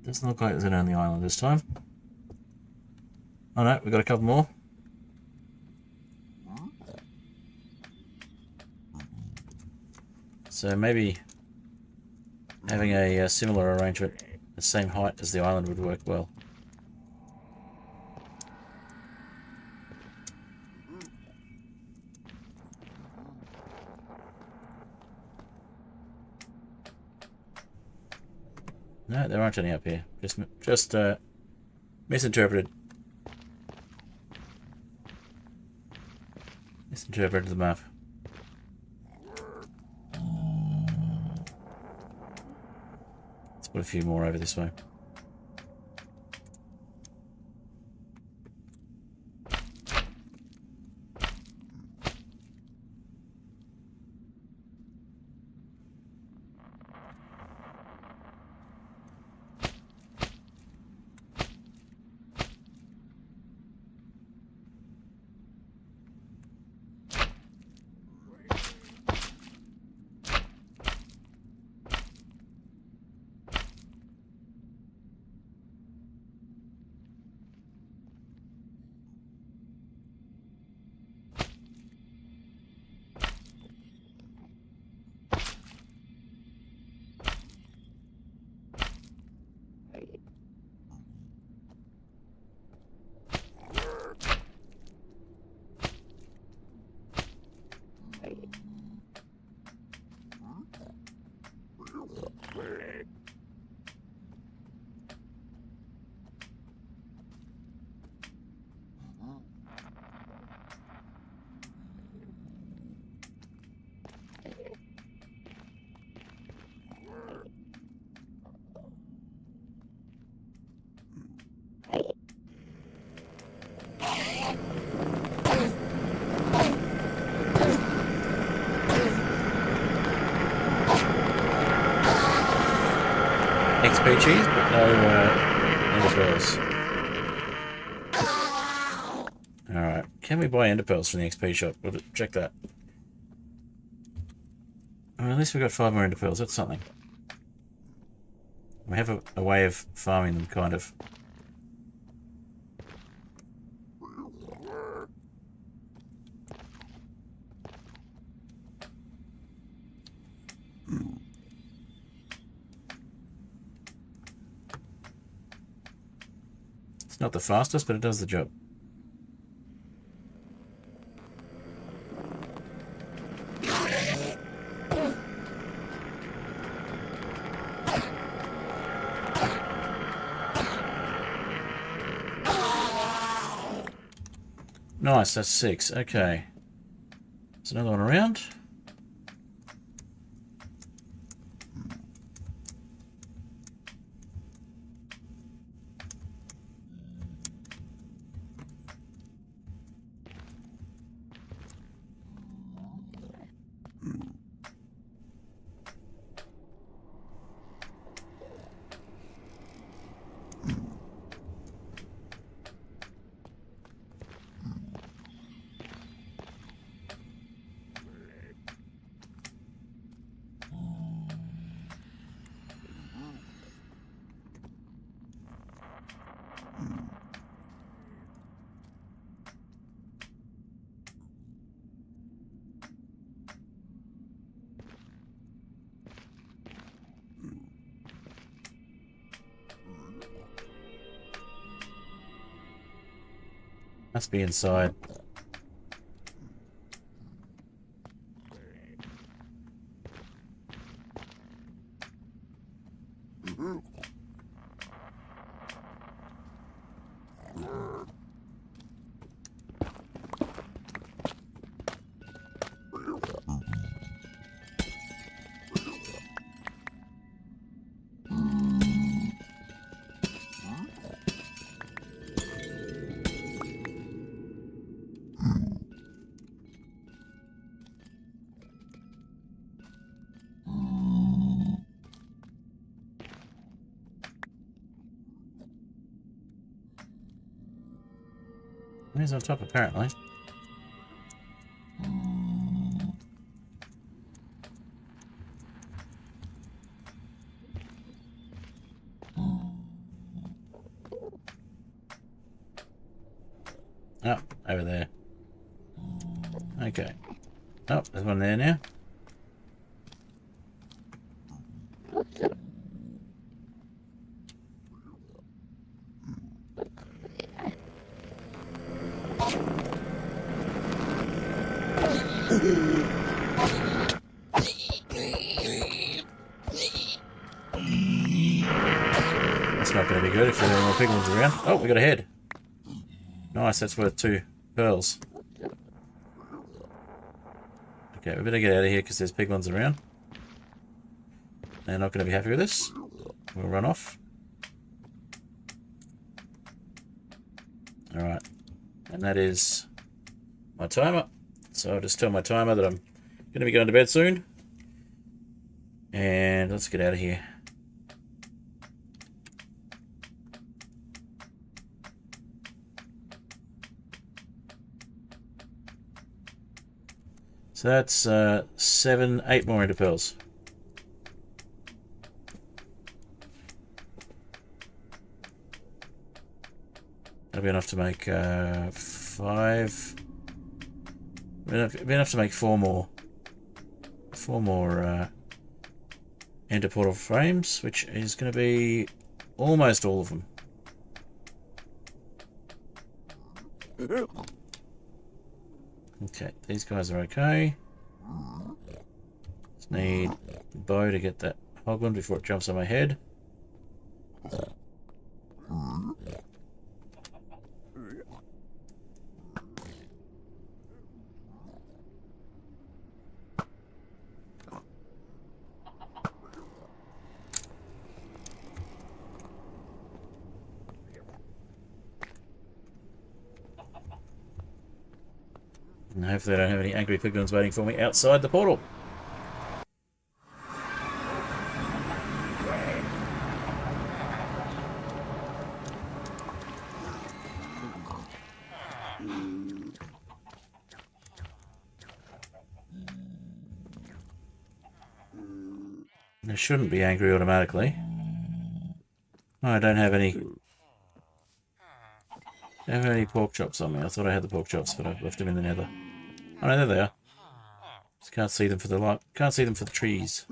Doesn't look like there's any on the island this time. Oh no, we've got a couple more. So maybe having a similar arrangement, the same height as the island would work well. No, there aren't any up here. Just misinterpreted. Misinterpreted the map. Let's put a few more over this way. XP cheese, but no ender pearls. Alright, can we buy ender pearls from the XP shop? We'll check that. Well, at least we got 5 more ender pearls, that's something. We have a way of farming them, kind of. It's not the fastest, but it does the job. Nice, that's 6. Okay. There's another one around. Must be inside. He's on top, apparently. Oh, over there. Okay. Oh, there's one there now. that's not going to be good if there are any more piglins around. Oh, we got a head. Nice, that's worth 2 pearls. Okay, we better get out of here because there's piglins around. They're not going to be happy with this. We'll run off. Alright. And that is my timer. So I'll just tell my timer that I'm going to be going to bed soon. And let's get out of here. So that's 8 more ender pearls. That'll be enough to make 5. It'll be enough to make 4 more. 4 more ender portal frames, which is going to be almost all of them. Okay, these guys are okay. Just need the bow to get that hoglin before it jumps on my head. And hopefully I don't have any angry piglins waiting for me outside the portal. They shouldn't be angry automatically. Oh, I don't have any pork chops on me. I thought I had the pork chops, but I've left them in the nether. Oh no, there they are. Just can't see them for the light. Can't see them for the trees.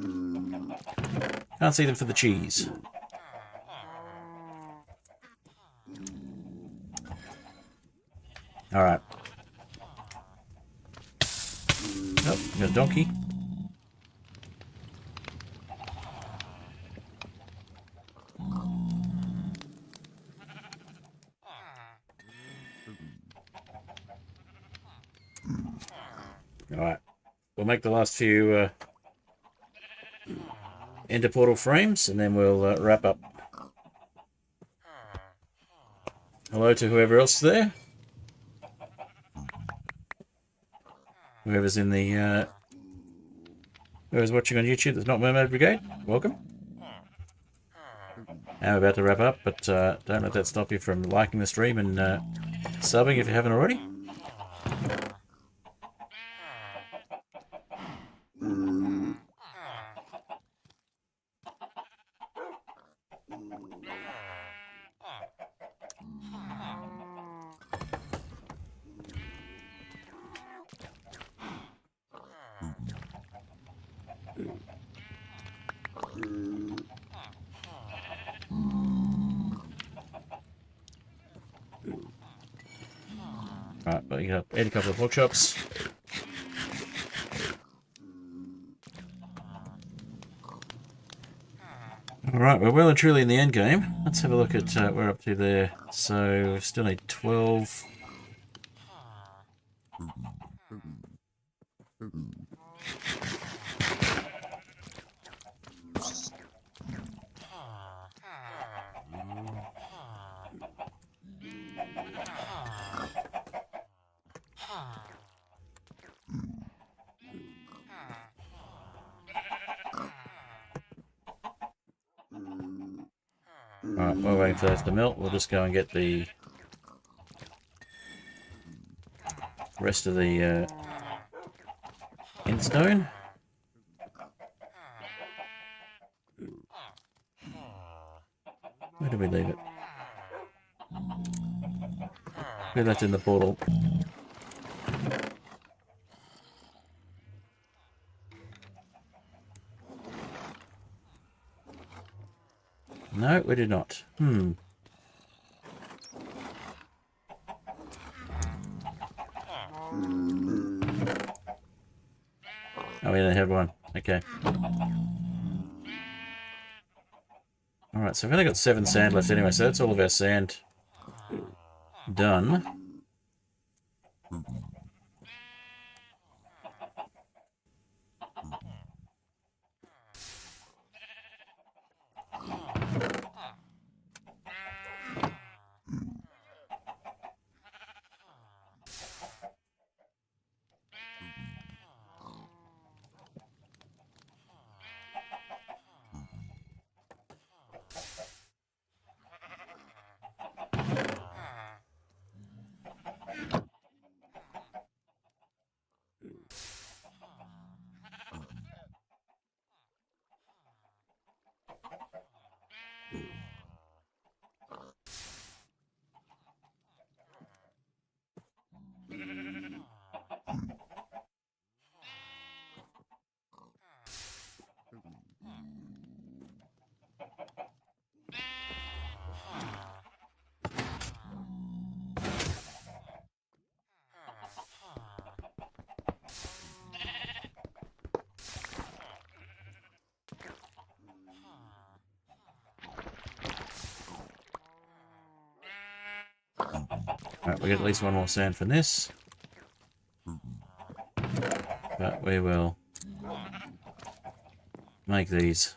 Can't see them for the cheese. Alright. Oh, we got a donkey. Alright, we'll make the last few ender portal frames and then we'll wrap up. Hello to whoever else is there. Whoever's in the whoever's watching on YouTube that's not Mermaid Brigade, welcome. Now we're about to wrap up, but don't let that stop you from liking the stream and subbing if you haven't already. Right, but you got a couple of bookshops. Alright, we're well and truly in the end game. Let's have a look at what we're up to there. So, we still need 12. Alright, while we're waiting for those to melt, we'll just go and get the rest of the Endstone. Where did we leave it? We left it in the portal. No, we did not. Oh, we only have one. Okay. Alright, so we've only got 7 sand left anyway, so that's all of our sand done. Alright, we get at least 1 more sand from this. But we will make these.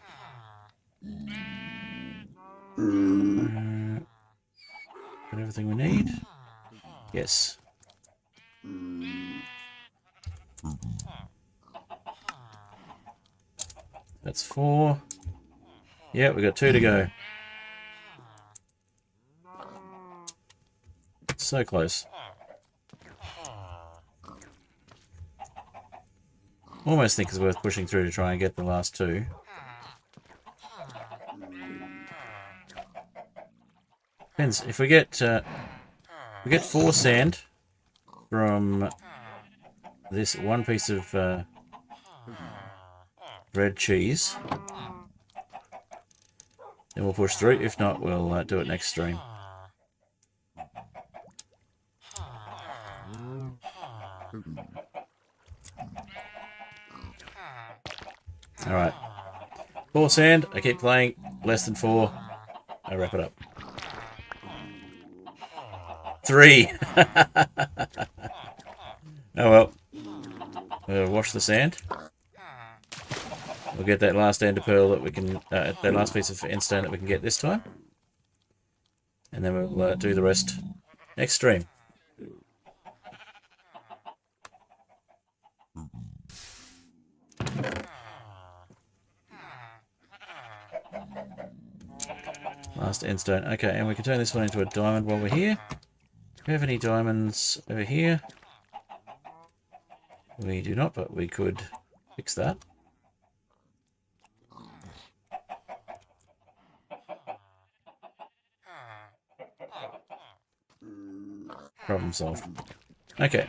Got everything we need? Yes. That's 4. Yeah, we got 2 to go. So close. Almost think it's worth pushing through to try and get the last 2. Depends. If we get 4 sand from this 1 piece of red cheese, then we'll push through. If not, we'll do it next stream. Alright. 4 sand. I keep playing. Less than 4. I wrap it up. 3. Oh well. We'll wash the sand. We'll get that last ender pearl that we can, that last piece of endstone that we can get this time. And then we'll do the rest next stream. Last endstone. Okay, and we can turn this one into a diamond while we're here. Do we have any diamonds over here? We do not, but we could fix that. Problem solved. Okay.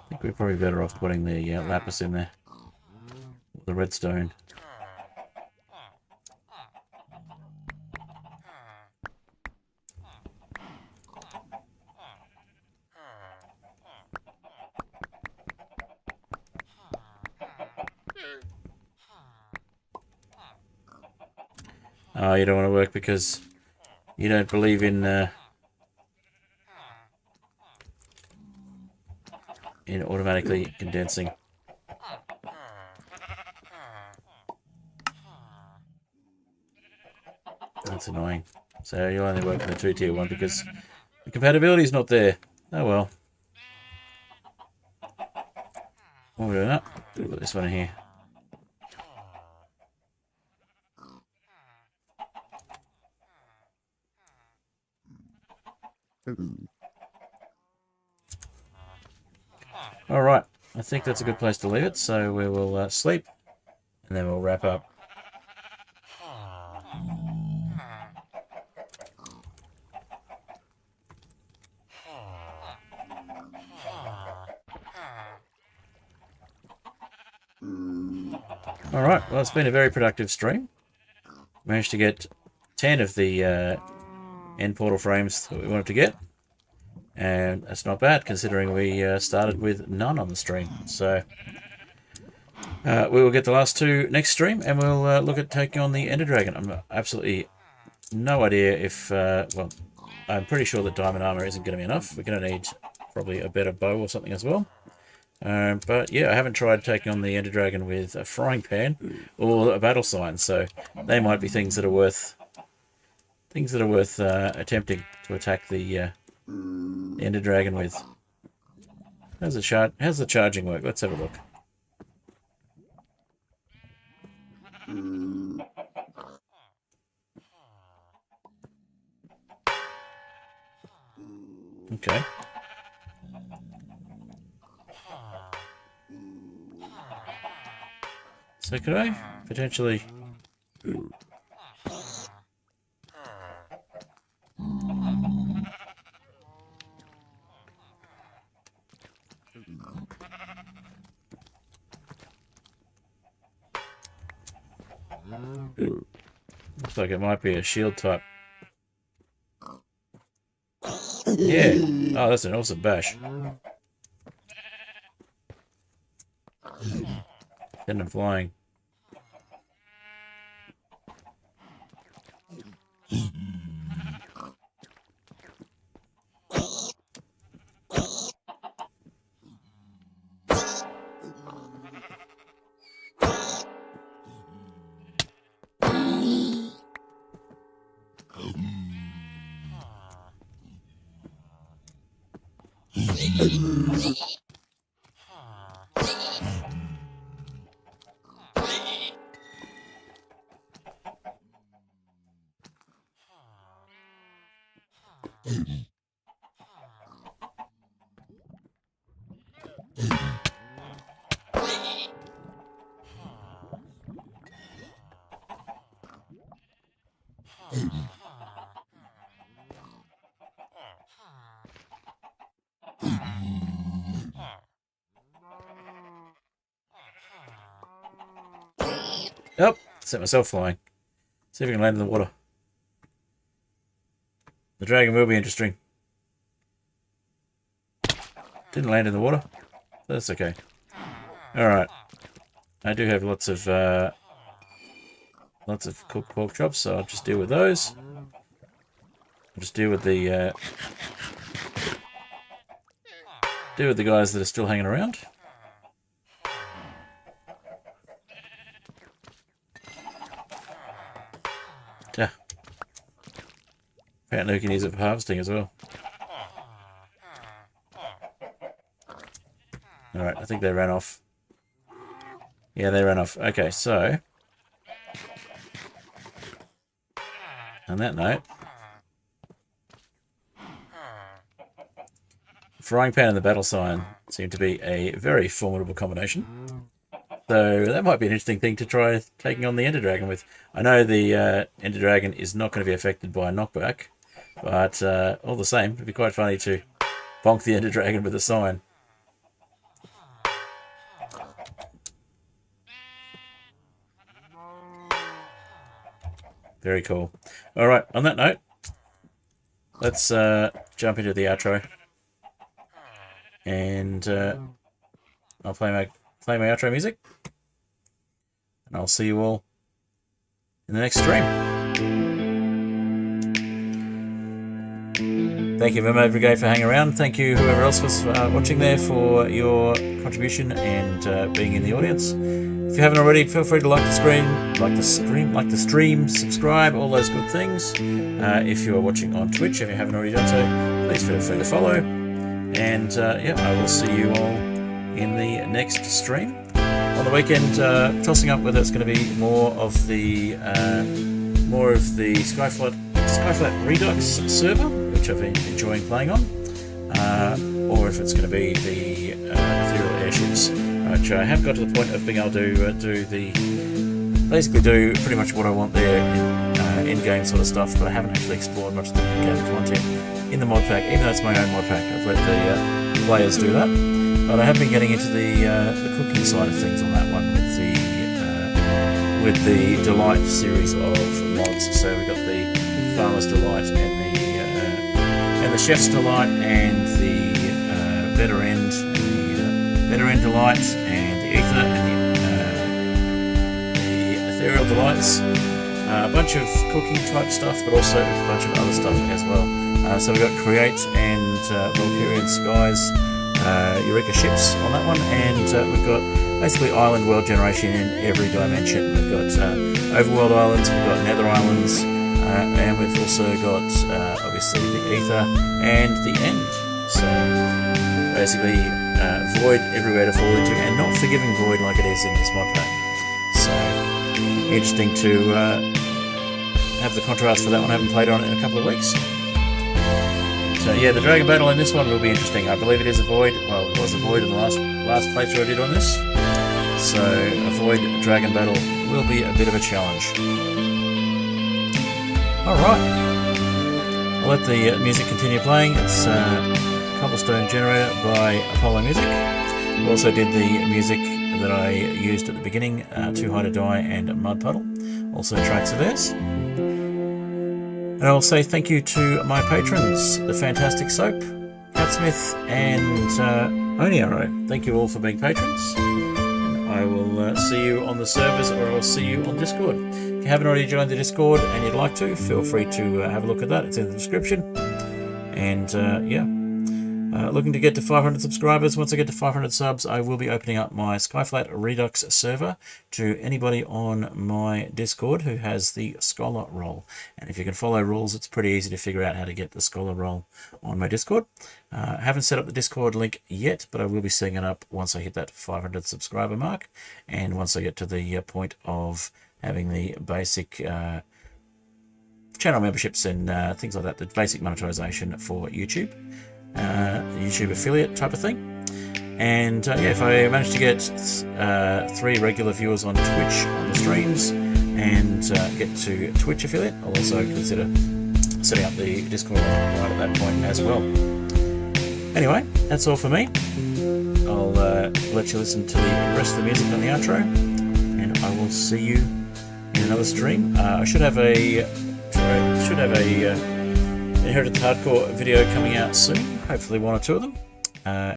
I think we're probably better off putting the lapis in there. The redstone. Oh, you don't want to work because you don't believe in automatically condensing. That's annoying. So you'll only work in the 2-tier one because the compatibility is not there. Oh well. What are we doing up? We'll put this one in here. Alright, I think that's a good place to leave it, so we will sleep, and then we'll wrap up. Alright, well it's been a very productive stream. Managed to get 10 of the end portal frames that we wanted to get. And that's not bad, considering we started with none on the stream. So we will get the last 2 next stream, and we'll look at taking on the Ender Dragon. I'm absolutely no idea if... well, I'm pretty sure that diamond armor isn't going to be enough. We're going to need probably a better bow or something as well. But yeah, I haven't tried taking on the Ender Dragon with a frying pan or a battle sign, so they might be things that are worth attempting to attack the Ender Dragon with. How's the charging work? Let's have a look. Okay. So could I potentially... Looks like it might be a shield type. Yeah. Oh, that's an awesome bash. Send him flying. Yep, set myself flying. See if we can land in the water. The dragon will be interesting. Didn't land in the water. That's okay. Alright. I do have lots of cooked pork chops, so I'll just deal with those. I'll just deal with the guys that are still hanging around. Yeah. Apparently we can use it for harvesting as well. Alright, I think they ran off. Yeah, they ran off. Okay, so... on that note... frying pan and the battle sign seem to be a very formidable combination. So that might be an interesting thing to try taking on the Ender Dragon with. I know the Ender Dragon is not going to be affected by a knockback, but all the same, it'd be quite funny to bonk the Ender Dragon with a sign. Very cool. Alright, on that note, let's jump into the outro. And I'll play my outro music. And I'll see you all in the next stream. Thank you, Mermaid Brigade, for hanging around. Thank you, whoever else was watching there, for your contribution and being in the audience. If you haven't already, feel free to like the stream, subscribe, all those good things. If you are watching on Twitch, if you haven't already done so, please feel free to follow. And yeah, I will see you all in the next stream. On the weekend, tossing up whether it's going to be more of the Skyflat Redux server, which I've been enjoying playing on, or if it's going to be the ethereal airships, which I have got to the point of being able to basically do pretty much what I want there in game sort of stuff, but I haven't actually explored much of the in-game content in the mod pack, even though it's my own mod pack. I've let the players do that, but I have been getting into the cooking side of things on that one with the Delight series of mods. So we've got the Farmer's Delight and the Chef's Delight and the Better End, Better End Delight and the Ether and the Ethereal Delights. A bunch of cooking type stuff, but also a bunch of other stuff as well. So we've got Create and Valkyrian Skies, Eureka Ships on that one, and we've got basically island world generation in every dimension. We've got Overworld Islands, we've got Nether Islands, and we've also got obviously the Ether and the End. So basically Void everywhere to fall into, and not forgiving Void like it is in this mod pack. So interesting to have the contrast for that one. I haven't played on it in a couple of weeks. So yeah, the Dragon Battle in this one will be interesting. I believe it is a Void. Well, it was a Void in the last playthrough I did on this. So a Void Dragon Battle will be a bit of a challenge. Alright. I'll let the music continue playing. It's Cobblestone Generator by Apollo Music. We also did the music that I used at the beginning, Too High to Die and Mud Puddle. Also tracks of theirs. And I'll say thank you to my patrons, The Fantastic Soap, Catsmith, and Oniaro. Thank you all for being patrons. And I will see you on the servers, or I'll see you on Discord. If you haven't already joined the Discord and you'd like to, feel free to have a look at that. It's in the description. And yeah. Looking to get to 500 subscribers. Once I get to 500 subs, I will be opening up my Skyflat Redux server to anybody on my Discord who has the Scholar role. And if you can follow rules, it's pretty easy to figure out how to get the Scholar role on my Discord. I haven't set up the Discord link yet, but I will be setting it up once I hit that 500 subscriber mark, and once I get to the point of having the basic channel memberships and things like that, the basic monetization for YouTube. YouTube affiliate type of thing. And yeah, if I manage to get 3 regular viewers on Twitch on the streams and get to Twitch affiliate, I'll also consider setting up the Discord right at that point as well. Anyway, that's all for me. I'll let you listen to the rest of the music on the outro, and I will see you in another stream. I should have a Inherited Hardcore video coming out soon, hopefully 1 or 2 of them.